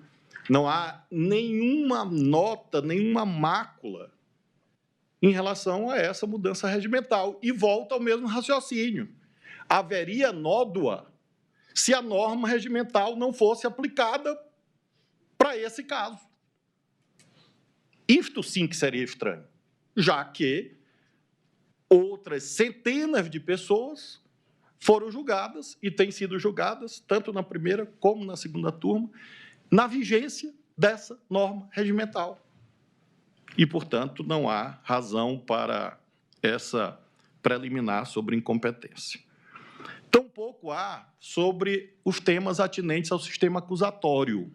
não há nenhuma nota, nenhuma mácula em relação a essa mudança regimental. E volta ao mesmo raciocínio. Haveria nódoa se a norma regimental não fosse aplicada para esse caso. Isto sim que seria estranho, já que outras centenas de pessoas foram julgadas e têm sido julgadas, tanto na primeira como na segunda turma, na vigência dessa norma regimental. E, portanto, não há razão para essa preliminar sobre incompetência. Tampouco há sobre os temas atinentes ao sistema acusatório.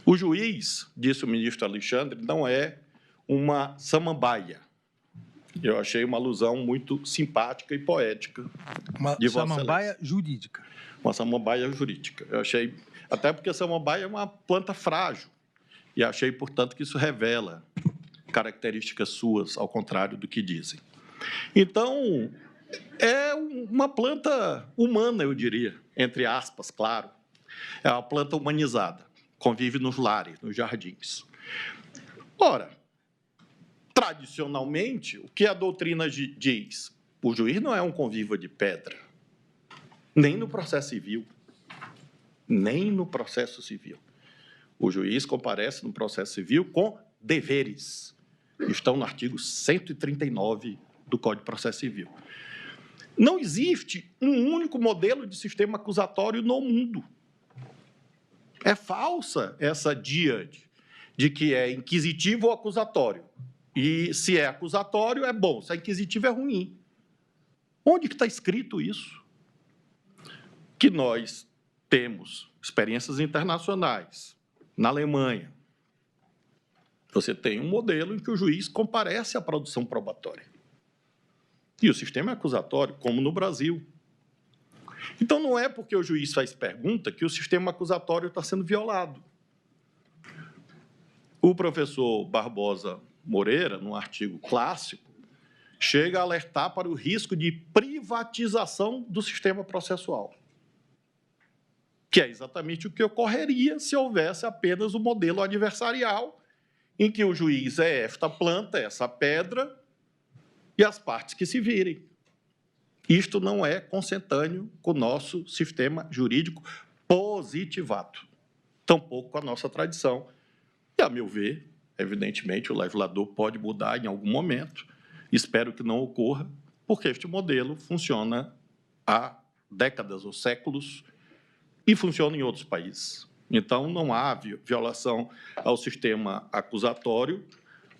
O juiz, disse o ministro Alexandre, não é uma samambaia. Eu achei uma alusão muito simpática e poética. Uma samambaia jurídica. Uma samambaia jurídica. Eu achei, até porque a samambaia é uma planta frágil, e achei, portanto, que isso revela características suas, ao contrário do que dizem. Então, é uma planta humana, eu diria, entre aspas, claro. É uma planta humanizada, convive nos lares, nos jardins. Ora, tradicionalmente, o que a doutrina diz? O juiz não é um conviva de pedra, nem no processo civil, nem no processo civil. O juiz comparece no processo civil com deveres. Estão no artigo 139 do Código de Processo Civil. Não existe um único modelo de sistema acusatório no mundo. É falsa essa díade de que é inquisitivo ou acusatório. E se é acusatório, é bom. Se é inquisitivo, é ruim. Onde que está escrito isso? Que nós temos experiências internacionais. Na Alemanha, você tem um modelo em que o juiz comparece à produção probatória. E o sistema é acusatório, como no Brasil. Então, não é porque o juiz faz pergunta que o sistema acusatório está sendo violado. O professor Barbosa Moreira, num artigo clássico, chega a alertar para o risco de privatização do sistema processual, que é exatamente o que ocorreria se houvesse apenas o modelo adversarial, em que o juiz é esta planta, essa pedra, e as partes que se virem. Isto não é consentâneo com o nosso sistema jurídico positivado, tampouco com a nossa tradição. E, a meu ver, evidentemente, o legislador pode mudar em algum momento, espero que não ocorra, porque este modelo funciona há décadas ou séculos e funciona em outros países. Então, não há violação ao sistema acusatório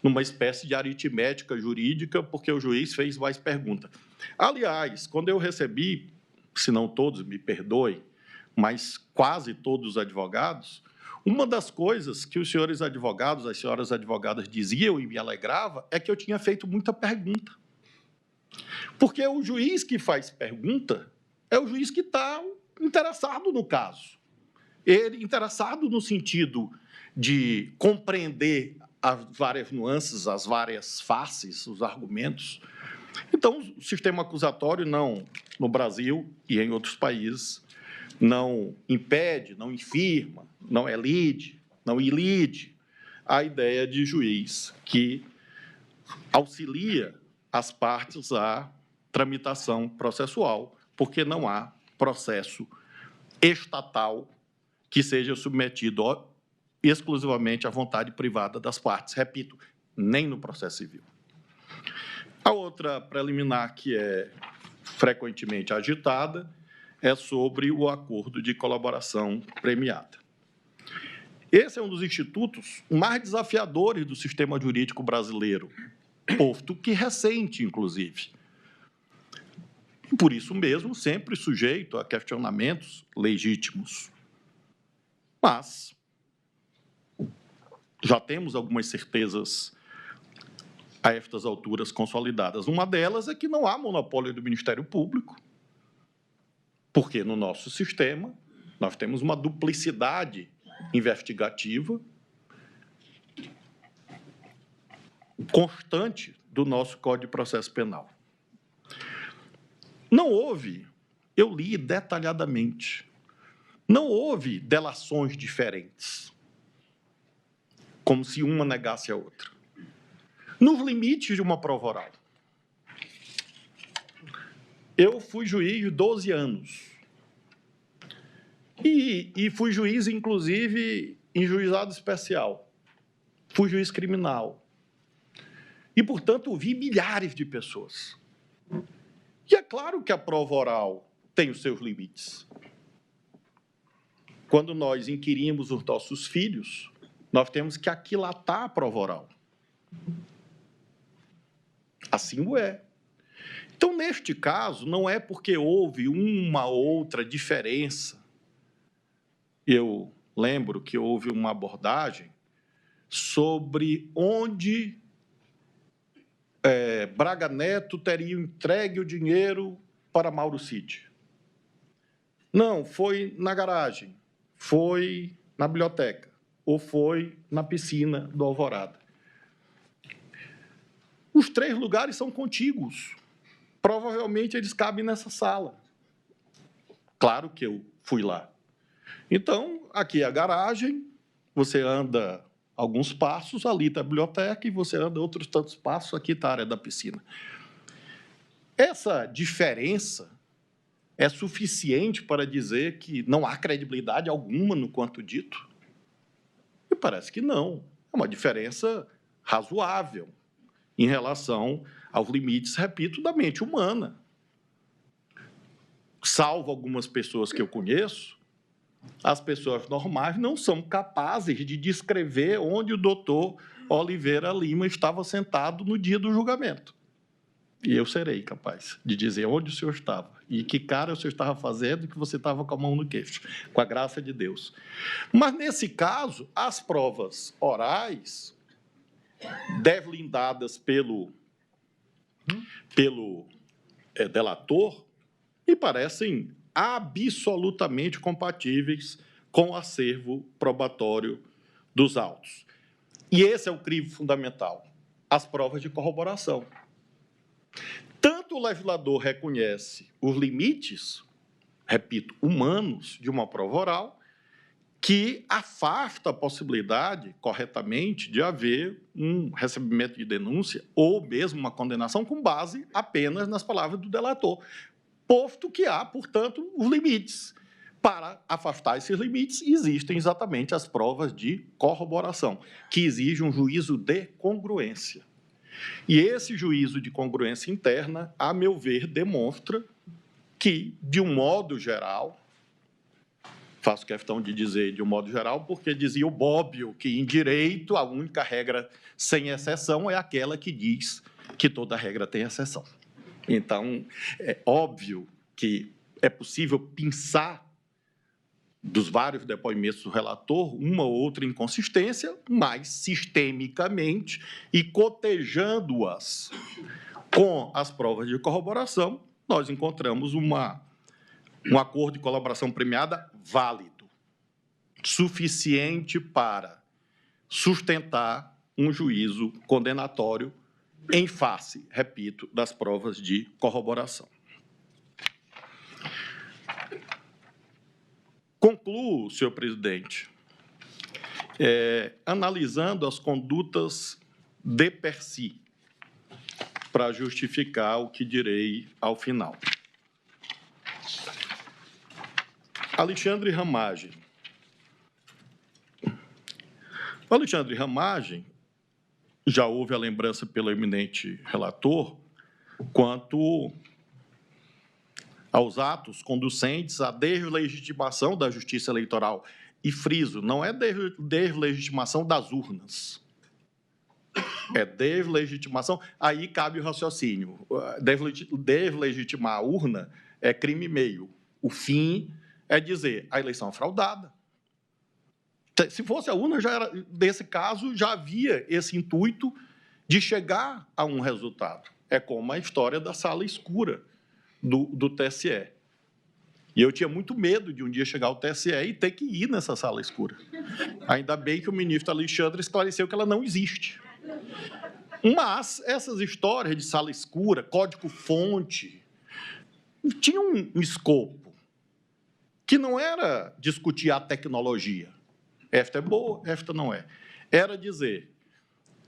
numa espécie de aritmética jurídica, porque o juiz fez mais perguntas. Aliás, quando eu recebi, se não todos me perdoem, mas quase todos os advogados, uma das coisas que os senhores advogados, as senhoras advogadas diziam e me alegrava é que eu tinha feito muita pergunta. Porque o juiz que faz pergunta é o juiz que está interessado no caso. Ele interessado no sentido de compreender as várias nuances, as várias faces, os argumentos. Então, o sistema acusatório não, no Brasil e em outros países, não impede, não infirma, não elide, não ilide a ideia de juiz que auxilia as partes à tramitação processual, porque não há processo estatal que seja submetido exclusivamente à vontade privada das partes. Repito, nem no processo civil. A outra preliminar que é frequentemente agitada é sobre o acordo de colaboração premiada. Esse é um dos institutos mais desafiadores do sistema jurídico brasileiro, posto que recente, inclusive. Por isso mesmo, sempre sujeito a questionamentos legítimos. Mas já temos algumas certezas a estas alturas consolidadas. Uma delas é que não há monopólio do Ministério Público, porque no nosso sistema nós temos uma duplicidade investigativa constante do nosso Código de Processo Penal. Não houve, eu li detalhadamente, não houve delações diferentes, como se uma negasse a outra. Nos limites de uma prova oral. Eu fui juiz 12 anos. E fui juiz, inclusive, em juizado especial. Fui juiz criminal. E, portanto, vi milhares de pessoas. E é claro que a prova oral tem os seus limites. Quando nós inquirimos os nossos filhos, nós temos que aquilatar a prova oral. Assim o é. Então, neste caso, não é porque houve uma outra diferença. Eu lembro que houve uma abordagem sobre onde Braga Neto teria entregue o dinheiro para Mauro Cid. Não, foi na garagem, foi na biblioteca, ou foi na piscina do Alvorada. Os 3 lugares são contíguos. Provavelmente eles cabem nessa sala. Claro que eu fui lá. Então, aqui é a garagem, você anda alguns passos, ali está a biblioteca, e você anda outros tantos passos, aqui está a área da piscina. Essa diferença é suficiente para dizer que não há credibilidade alguma no quanto dito? Me parece que não. É uma diferença razoável em relação aos limites, repito, da mente humana. Salvo algumas pessoas que eu conheço, as pessoas normais não são capazes de descrever onde o doutor Oliveira Lima estava sentado no dia do julgamento. E eu serei capaz de dizer onde o senhor estava e que cara o senhor estava fazendo e que você estava com a mão no queixo, com a graça de Deus. Mas, nesse caso, as provas orais, deslindadas pelo delator, me parecem absolutamente compatíveis com o acervo probatório dos autos. E esse é o crivo fundamental, as provas de corroboração. Tanto o legislador reconhece os limites, repito, humanos de uma prova oral, que afasta a possibilidade, corretamente, de haver um recebimento de denúncia ou mesmo uma condenação com base apenas nas palavras do delator, posto que há, portanto, os limites. Para afastar esses limites, existem exatamente as provas de corroboração, que exigem um juízo de congruência. E esse juízo de congruência interna, a meu ver, demonstra que, de um modo geral, faço questão de dizer de um modo geral, porque dizia o Bobbio que, em direito, a única regra sem exceção é aquela que diz que toda regra tem exceção. Então, é óbvio que é possível pensar dos vários depoimentos do relator, uma ou outra inconsistência, mas sistemicamente e cotejando-as com as provas de corroboração, nós encontramos um acordo de colaboração premiada válido, suficiente para sustentar um juízo condenatório em face, repito, das provas de corroboração. Concluo, senhor presidente, analisando as condutas de per si, para justificar o que direi ao final. Alexandre Ramagem. O Alexandre Ramagem, já houve a lembrança pelo eminente relator, quanto aos atos conducentes à deslegitimação da justiça eleitoral. E friso, não é deslegitimação das urnas. É deslegitimação. Aí cabe o raciocínio. Deslegitimar a urna é crime meio. O fim é dizer a eleição é fraudada. Se fosse a urna, já era, nesse caso, já havia esse intuito de chegar a um resultado. É como a história da sala escura do TSE. E eu tinha muito medo de um dia chegar ao TSE e ter que ir nessa sala escura. Ainda bem que o ministro Alexandre esclareceu que ela não existe. Mas essas histórias de sala escura, código-fonte, tinham um escopo que não era discutir a tecnologia. Esta é boa, esta não é. Era dizer,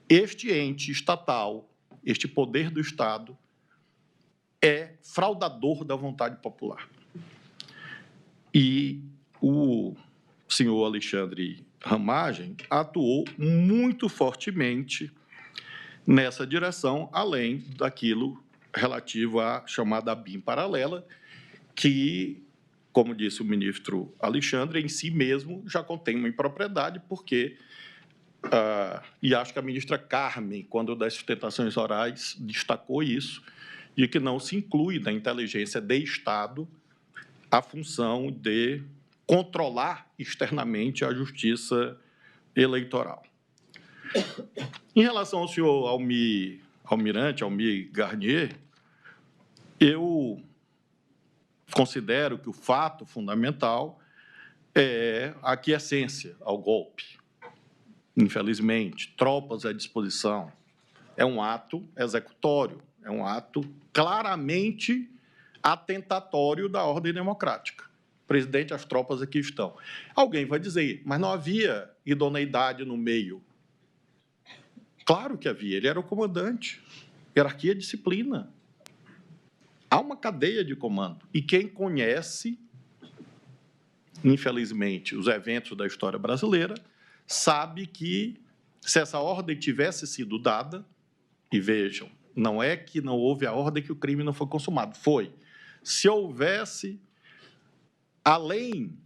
este ente estatal, este poder do Estado, é fraudador da vontade popular. E o senhor Alexandre Ramagem atuou muito fortemente nessa direção, além daquilo relativo à chamada BIM paralela, que, como disse o ministro Alexandre, em si mesmo já contém uma impropriedade, porque, e acho que a ministra Carmen, quando das sustentações orais, destacou isso, de que não se inclui na inteligência de Estado a função de controlar externamente a justiça eleitoral. Em relação ao senhor almirante Almir Garnier, eu considero que o fato fundamental é a aquiescência ao golpe. Infelizmente, tropas à disposição. É um ato executório, é um ato claramente atentatório da ordem democrática. Presidente, as tropas aqui estão. Alguém vai dizer, mas não havia idoneidade no meio. Claro que havia, ele era o comandante. Hierarquia, disciplina. Há uma cadeia de comando. E quem conhece, infelizmente, os eventos da história brasileira, sabe que, se essa ordem tivesse sido dada, e vejam, não é que não houve a ordem que o crime não foi consumado, foi. Se houvesse, além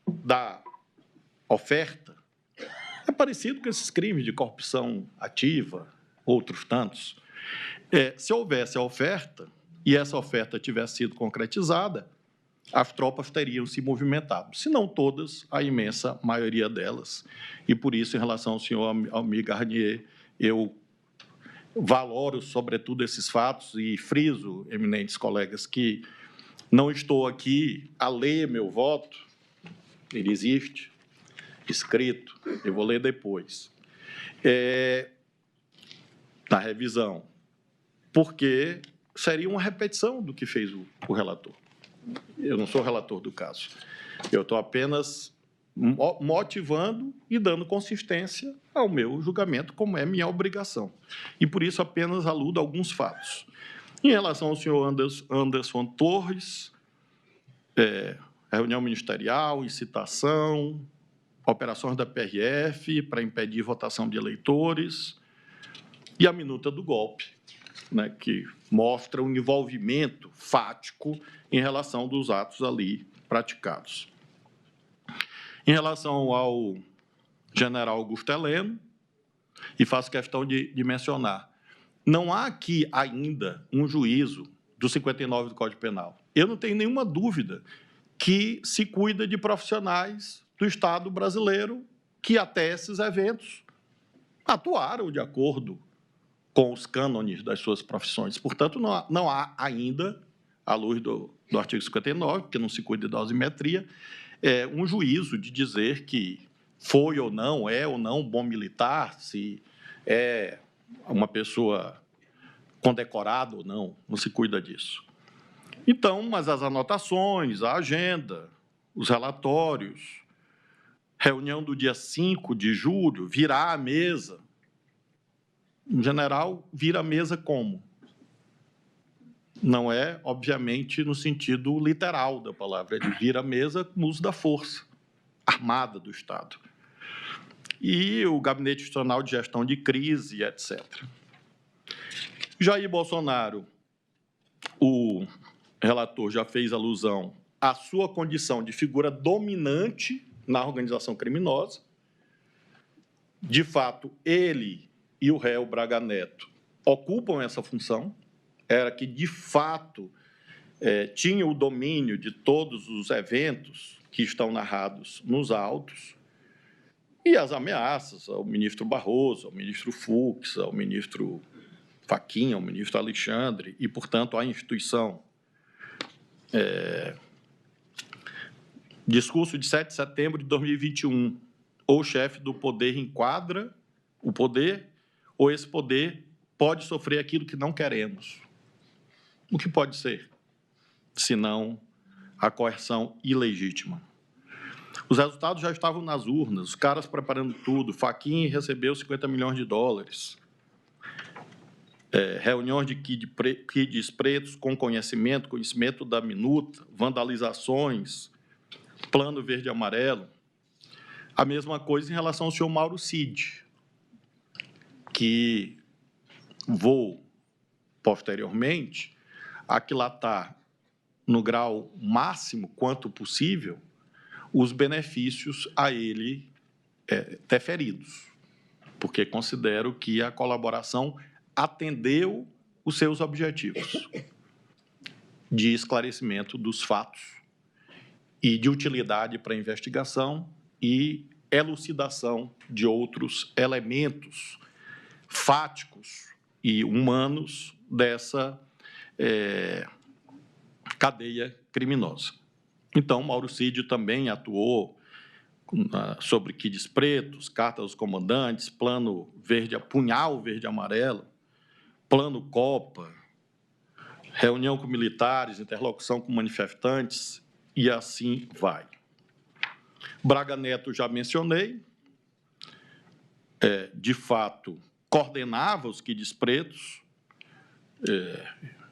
da oferta, é parecido com esses crimes de corrupção ativa, outros tantos. Se houvesse a oferta, e essa oferta tivesse sido concretizada, as tropas teriam se movimentado. Se não todas, a imensa maioria delas. E, por isso, em relação ao senhor Almir Garnier, eu valoro, sobretudo, esses fatos e friso, eminentes colegas, que não estou aqui a ler meu voto, ele existe, escrito, eu vou ler depois, na revisão, porque seria uma repetição do que fez o relator. Eu não sou relator do caso. Eu estou apenas motivando e dando consistência ao meu julgamento, como é minha obrigação. E, por isso, apenas aludo a alguns fatos. Em relação ao senhor Anderson Torres, reunião ministerial, incitação, operações da PRF para impedir votação de eleitores e a minuta do golpe, né, que mostra um envolvimento fático em relação dos atos ali praticados. Em relação ao general Augusto Heleno, e faço questão de mencionar, não há aqui ainda um juízo do 59 do Código Penal. Eu não tenho nenhuma dúvida que se cuida de profissionais do Estado brasileiro que, até esses eventos, atuaram de acordo com os cânones das suas profissões. Portanto, não há ainda, à luz do artigo 59, porque não se cuida de dosimetria, um juízo de dizer que foi ou não, é ou não bom militar, se é uma pessoa condecorada ou não se cuida disso. Então, mas as anotações, a agenda, os relatórios, reunião do dia 5 de julho, virar a mesa. Em general, vira a mesa como? Não é, obviamente, no sentido literal da palavra, ele vira a mesa no uso da força armada do Estado. E o Gabinete Institucional de Gestão de Crise, etc. Jair Bolsonaro, o relator já fez alusão à sua condição de figura dominante na organização criminosa. De fato, ele e o réu Braga Neto ocupam essa função, era que, de fato, tinha o domínio de todos os eventos que estão narrados nos autos, e as ameaças ao ministro Barroso, ao ministro Fux, ao ministro Fachin, ao ministro Alexandre, e, portanto, à instituição. Discurso de 7 de setembro de 2021. Ou o chefe do poder enquadra o poder, ou esse poder pode sofrer aquilo que não queremos. O que pode ser, senão a coerção ilegítima? Os resultados já estavam nas urnas, os caras preparando tudo. Fachin recebeu 50 milhões de dólares. Reuniões de kids pretos com conhecimento da minuta, vandalizações, plano verde e amarelo. A mesma coisa em relação ao senhor Mauro Cid, que vou, posteriormente, aquilatar no grau máximo quanto possível os benefícios a ele deferidos, porque considero que a colaboração atendeu os seus objetivos de esclarecimento dos fatos e de utilidade para a investigação e elucidação de outros elementos fáticos e humanos dessa cadeia criminosa. Então, Mauro Cid também atuou sobre kids pretos, cartas aos comandantes, plano verde, punhal verde e amarelo, plano Copa, reunião com militares, interlocução com manifestantes, e assim vai. Braga Neto, já mencionei, de fato, coordenava os kids pretos,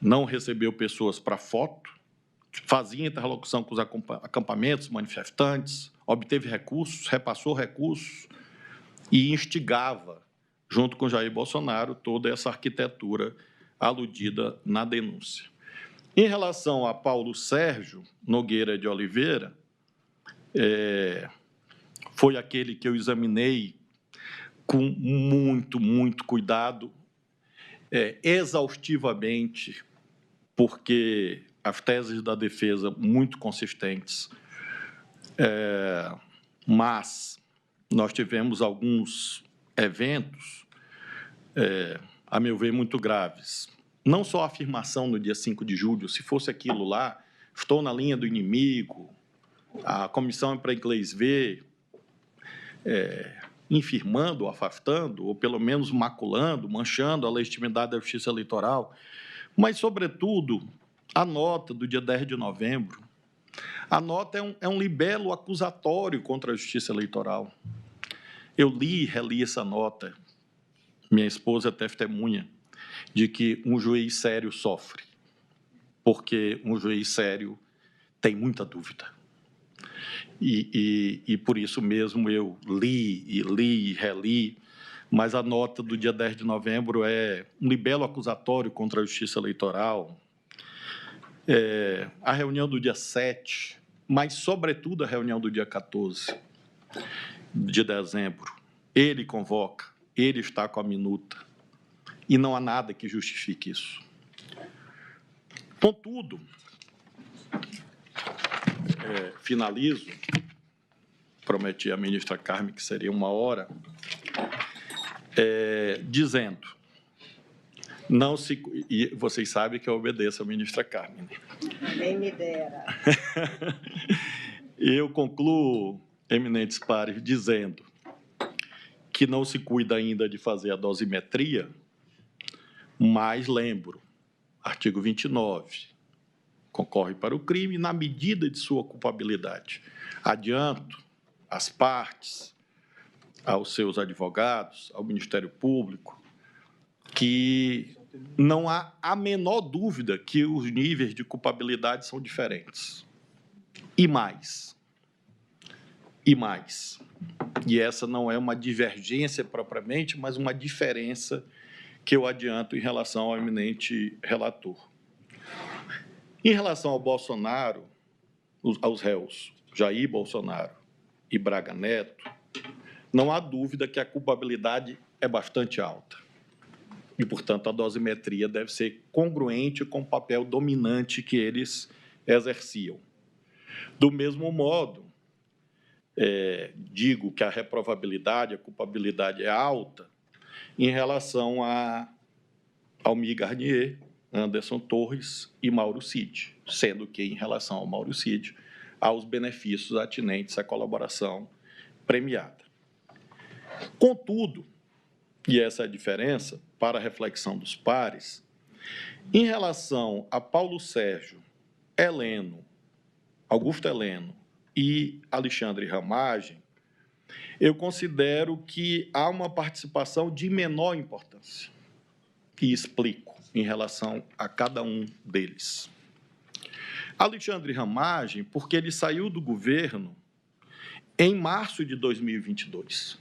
não recebeu pessoas para foto, fazia interlocução com os acampamentos, manifestantes, obteve recursos, repassou recursos e instigava, junto com Jair Bolsonaro, toda essa arquitetura aludida na denúncia. Em relação a Paulo Sérgio Nogueira de Oliveira, foi aquele que eu examinei com muito cuidado, exaustivamente, porque as teses da defesa muito consistentes, mas nós tivemos alguns eventos, a meu ver, muito graves. Não só a afirmação no dia 5 de julho, se fosse aquilo lá, estou na linha do inimigo, a comissão é para inglês ver, infirmando, afastando, ou pelo menos maculando, manchando a legitimidade da justiça eleitoral, mas, sobretudo, a nota do dia 10 de novembro. A nota é um libelo acusatório contra a justiça eleitoral. Eu li e reli essa nota, minha esposa é testemunha, de que um juiz sério sofre, porque um juiz sério tem muita dúvida. E por isso mesmo eu li e reli, mas a nota do dia 10 de novembro é um libelo acusatório contra a justiça eleitoral, a reunião do dia 7, mas, sobretudo, a reunião do dia 14 de dezembro. Ele convoca, ele está com a minuta, e não há nada que justifique isso. Contudo, finalizo, prometi à ministra Carmen que seria 1 hora, dizendo, não se, e vocês sabem que eu obedeço à ministra Carmen. Nem me dera. Eu concluo, eminentes pares, dizendo que não se cuida ainda de fazer a dosimetria, mas lembro, artigo 29, concorre para o crime na medida de sua culpabilidade. Adianto às partes, aos seus advogados, ao Ministério Público, que não há a menor dúvida que os níveis de culpabilidade são diferentes. E mais. E essa não é uma divergência propriamente, mas uma diferença que eu adianto em relação ao eminente relator. Em relação ao Bolsonaro, aos réus Jair Bolsonaro e Braga Neto, não há dúvida que a culpabilidade é bastante alta. E, portanto, a dosimetria deve ser congruente com o papel dominante que eles exerciam. Do mesmo modo, digo que a reprovabilidade, a culpabilidade é alta em relação a Almir Garnier, Anderson Torres e Mauro Cid, sendo que, em relação ao Mauro Cid, há os benefícios atinentes à colaboração premiada. Contudo, e essa é a diferença para a reflexão dos pares, em relação a Paulo Sérgio, Heleno, Augusto Heleno e Alexandre Ramagem, eu considero que há uma participação de menor importância, e explico em relação a cada um deles. Alexandre Ramagem, porque ele saiu do governo em março de 2022.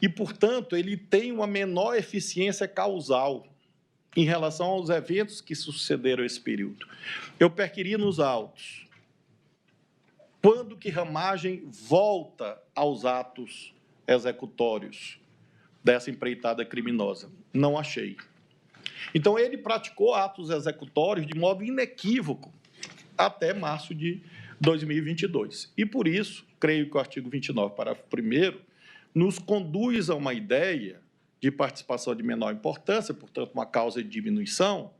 E, portanto, ele tem uma menor eficiência causal em relação aos eventos que sucederam esse período. Eu perquiri nos autos. Quando que Ramagem volta aos atos executórios dessa empreitada criminosa? Não achei. Então, ele praticou atos executórios de modo inequívoco até março de 2022. E, por isso, creio que o artigo 29, parágrafo 1º, nos conduz a uma ideia de participação de menor importância, portanto, uma causa de diminuição,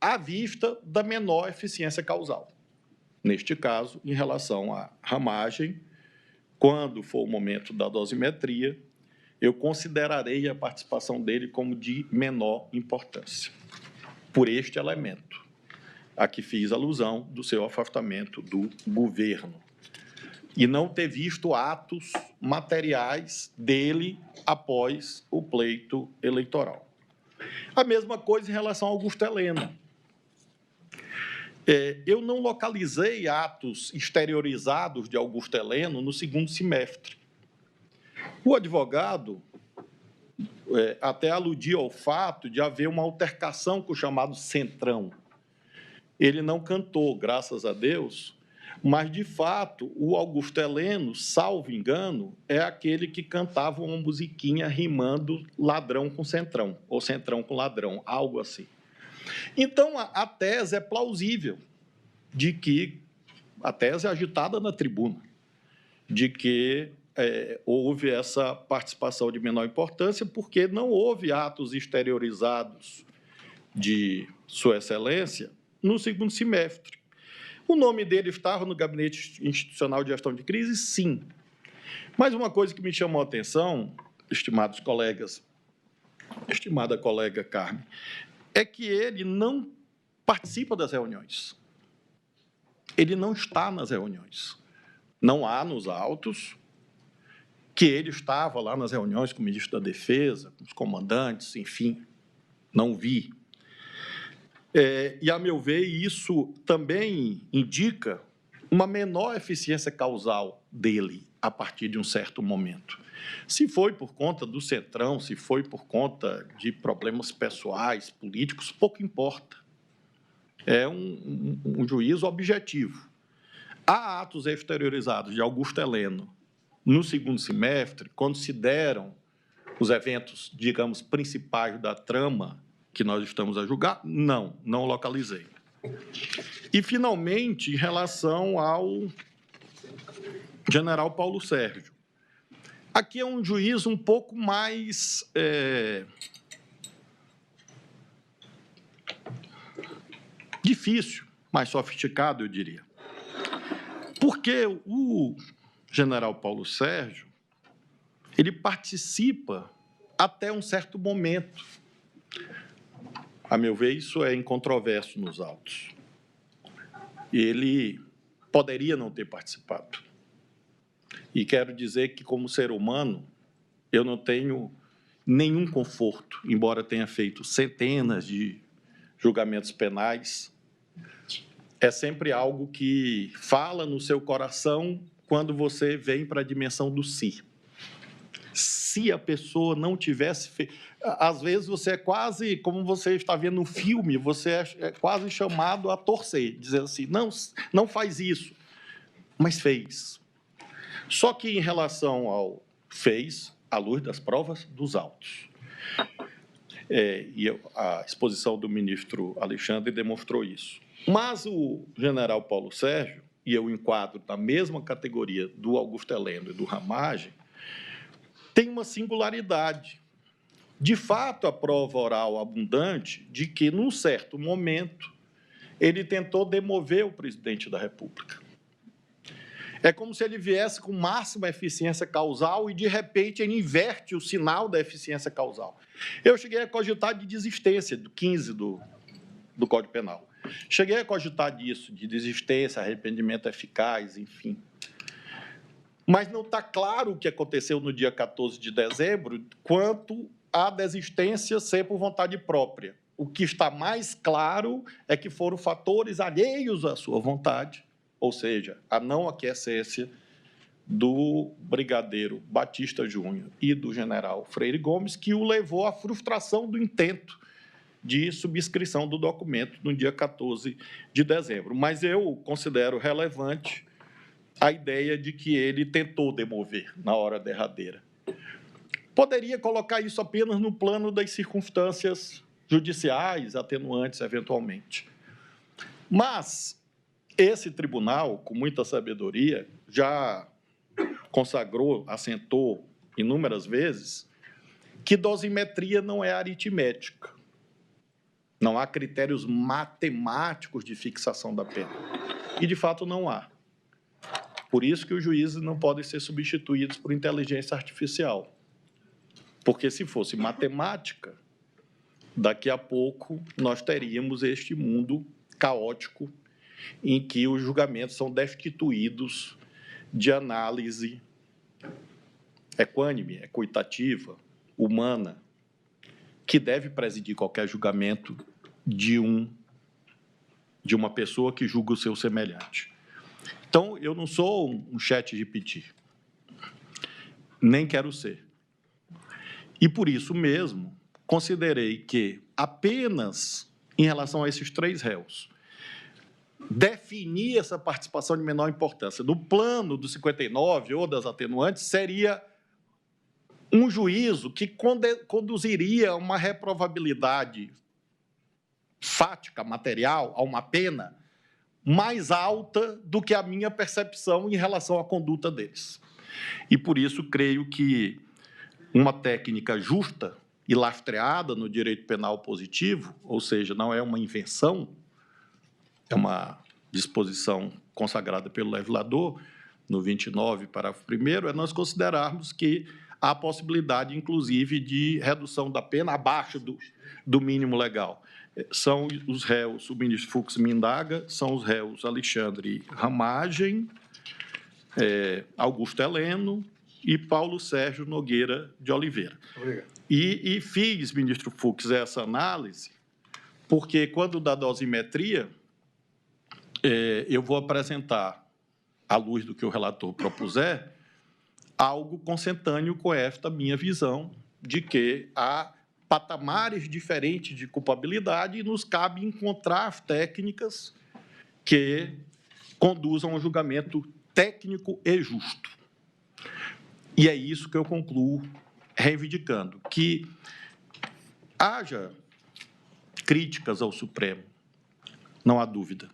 à vista da menor eficiência causal. Neste caso, em relação à Ramagem, quando for o momento da dosimetria, eu considerarei a participação dele como de menor importância, por este elemento, a que fiz alusão do seu afastamento do governo, e não ter visto atos materiais dele após o pleito eleitoral. A mesma coisa em relação ao Augusto Heleno. Eu não localizei atos exteriorizados de Augusto Heleno no segundo semestre. O advogado até aludia ao fato de haver uma altercação com o chamado Centrão. Ele não cantou, graças a Deus, mas, de fato, o Augusto Heleno, salvo engano, é aquele que cantava uma musiquinha rimando ladrão com centrão, ou centrão com ladrão, algo assim. Então, a tese é plausível, de que, a tese é agitada na tribuna, de que houve essa participação de menor importância, porque não houve atos exteriorizados de Sua Excelência no segundo semestre. O nome dele estava no Gabinete Institucional de Gestão de Crise? Sim. Mas uma coisa que me chamou a atenção, estimados colegas, estimada colega Carmen, é que ele não participa das reuniões. Ele não está nas reuniões. Não há nos autos que ele estava lá nas reuniões com o ministro da Defesa, com os comandantes, enfim, não vi. E, a meu ver, isso também indica uma menor eficiência causal dele a partir de um certo momento. Se foi por conta do Centrão, se foi por conta de problemas pessoais, políticos, pouco importa. É um juízo objetivo. Há atos exteriorizados de Augusto Heleno no segundo semestre, quando se deram os eventos, digamos, principais da trama que nós estamos a julgar? Não localizei. E, finalmente, em relação ao general Paulo Sérgio. Aqui é um juízo um pouco mais difícil, mais sofisticado, eu diria. Porque o general Paulo Sérgio, ele participa até um certo momento. A meu ver, isso é incontroverso nos autos. Ele poderia não ter participado. E quero dizer que, como ser humano, eu não tenho nenhum conforto, embora tenha feito centenas de julgamentos penais. É sempre algo que fala no seu coração quando você vem para a dimensão do si. Se a pessoa não tivesse feito... Às vezes você é quase, como você está vendo no filme, você é quase chamado a torcer, dizer assim, não faz isso, mas fez. Só que em relação ao fez, à luz das provas dos autos. E a exposição do ministro Alexandre demonstrou isso. Mas o general Paulo Sérgio, e eu enquadro na mesma categoria do Augusto Heleno e do Ramagem, tem uma singularidade. De fato, a prova oral abundante de que, num certo momento, ele tentou demover o presidente da República. É como se ele viesse com máxima eficiência causal e, de repente, ele inverte o sinal da eficiência causal. Eu cheguei a cogitar de desistência, do 15 do Código Penal. Cheguei a cogitar disso, de desistência, arrependimento eficaz, enfim. Mas não está claro o que aconteceu no dia 14 de dezembro quanto à desistência ser por vontade própria. O que está mais claro é que foram fatores alheios à sua vontade, ou seja, a não aquiescência do brigadeiro Batista Júnior e do general Freire Gomes, que o levou à frustração do intento de subscrição do documento no dia 14 de dezembro. Mas eu considero relevante a ideia de que ele tentou demover na hora derradeira. Poderia colocar isso apenas no plano das circunstâncias judiciais, atenuantes, eventualmente. Mas esse tribunal, com muita sabedoria, já consagrou, assentou inúmeras vezes, que dosimetria não é aritmética. Não há critérios matemáticos de fixação da pena. E, de fato, não há. Por isso que os juízes não podem ser substituídos por inteligência artificial. Porque, se fosse matemática, daqui a pouco nós teríamos este mundo caótico em que os julgamentos são destituídos de análise equânime, equitativa, humana, que deve presidir qualquer julgamento de uma pessoa que julga o seu semelhante. Então, eu não sou um chat GPT, nem quero ser. E, por isso mesmo, considerei que apenas em relação a esses três réus, definir essa participação de menor importância no plano do 59 ou das atenuantes seria um juízo que conduziria a uma reprovabilidade fática, material, a uma pena mais alta do que a minha percepção em relação à conduta deles. E, por isso, creio que uma técnica justa e lastreada no direito penal positivo, ou seja, não é uma invenção, é uma disposição consagrada pelo legislador, no 29, parágrafo 1º, é nós considerarmos que há possibilidade, inclusive, de redução da pena abaixo do mínimo legal. São os réus, o ministro Fux me indaga, são os réus Alexandre Ramagem, Augusto Heleno e Paulo Sérgio Nogueira de Oliveira. Obrigado. E fiz, ministro Fux, essa análise, porque, quando da dosimetria, eu vou apresentar, à luz do que o relator propuser, algo consentâneo com esta minha visão de que há patamares diferentes de culpabilidade e nos cabe encontrar técnicas que conduzam ao julgamento técnico e justo. E é isso que eu concluo reivindicando, que haja críticas ao Supremo, não há dúvida.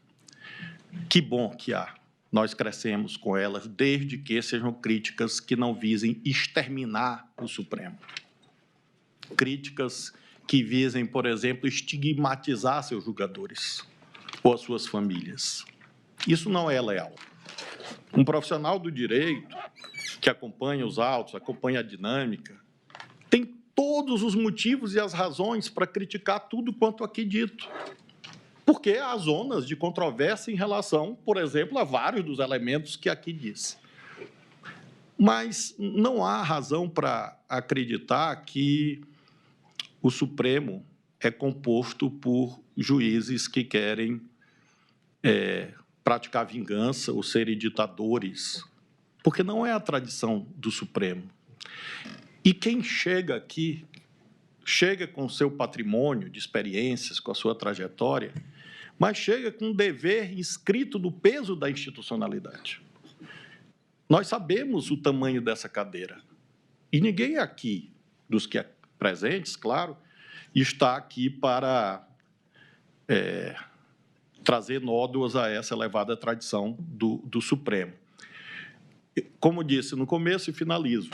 Que bom que há. Nós crescemos com elas, desde que sejam críticas que não visem exterminar o Supremo. Críticas que visem, por exemplo, estigmatizar seus julgadores ou as suas famílias. Isso não é leal. Um profissional do direito que acompanha os autos, acompanha a dinâmica, tem todos os motivos e as razões para criticar tudo quanto aqui dito. Porque há zonas de controvérsia em relação, por exemplo, a vários dos elementos que aqui disse. Mas não há razão para acreditar que o Supremo é composto por juízes que querem praticar vingança ou serem ditadores, porque não é a tradição do Supremo. E quem chega aqui, chega com seu patrimônio de experiências, com a sua trajetória, mas chega com um dever inscrito no peso da institucionalidade. Nós sabemos o tamanho dessa cadeira. E ninguém aqui, dos que presentes, claro, está aqui para trazer nódoas a essa elevada tradição do Supremo. Como disse no começo e finalizo,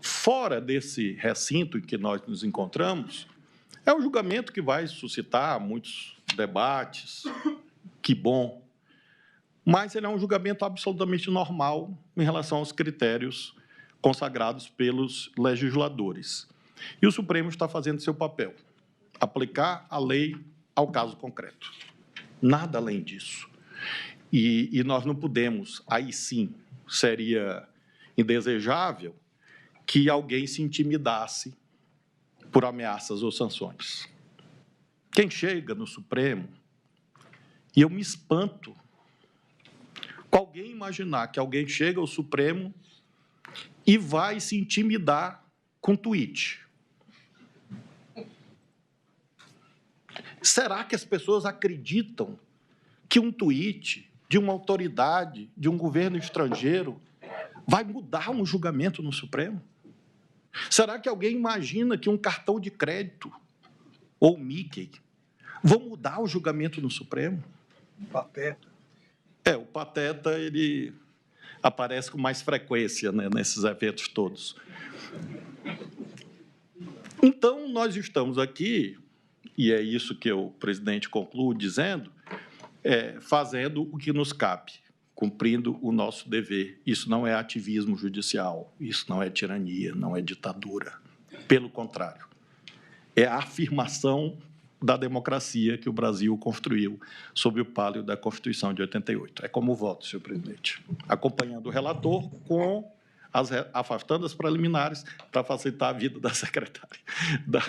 fora desse recinto em que nós nos encontramos, é um julgamento que vai suscitar muitos debates, que bom, mas ele é um julgamento absolutamente normal em relação aos critérios consagrados pelos legisladores. E o Supremo está fazendo seu papel, aplicar a lei ao caso concreto. Nada além disso. E nós não podemos, aí sim, seria indesejável que alguém se intimidasse por ameaças ou sanções. Quem chega no Supremo, e eu me espanto com alguém imaginar que alguém chega ao Supremo e vai se intimidar com tweet. Será que as pessoas acreditam que um tweet de uma autoridade, de um governo estrangeiro, vai mudar um julgamento no Supremo? Será que alguém imagina que um cartão de crédito ou Mickey vão mudar o julgamento no Supremo? Pateta. O Pateta, ele aparece com mais frequência, né, nesses eventos todos. Então, nós estamos aqui, e é isso que o presidente conclui dizendo, fazendo o que nos cabe, cumprindo o nosso dever. Isso não é ativismo judicial, isso não é tirania, não é ditadura. Pelo contrário, é a afirmação da democracia que o Brasil construiu sob o palio da Constituição de 88. É como voto, senhor presidente. Acompanhando o relator com afastando as preliminares para facilitar a vida da secretária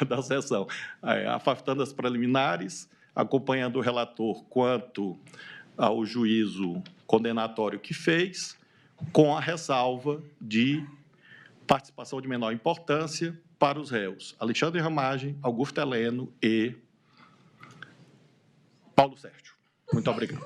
da sessão. Afastando as preliminares, acompanhando o relator quanto ao juízo condenatório que fez, com a ressalva de participação de menor importância para os réus Alexandre Ramagem, Augusto Heleno e Paulo Sérgio. Muito obrigado.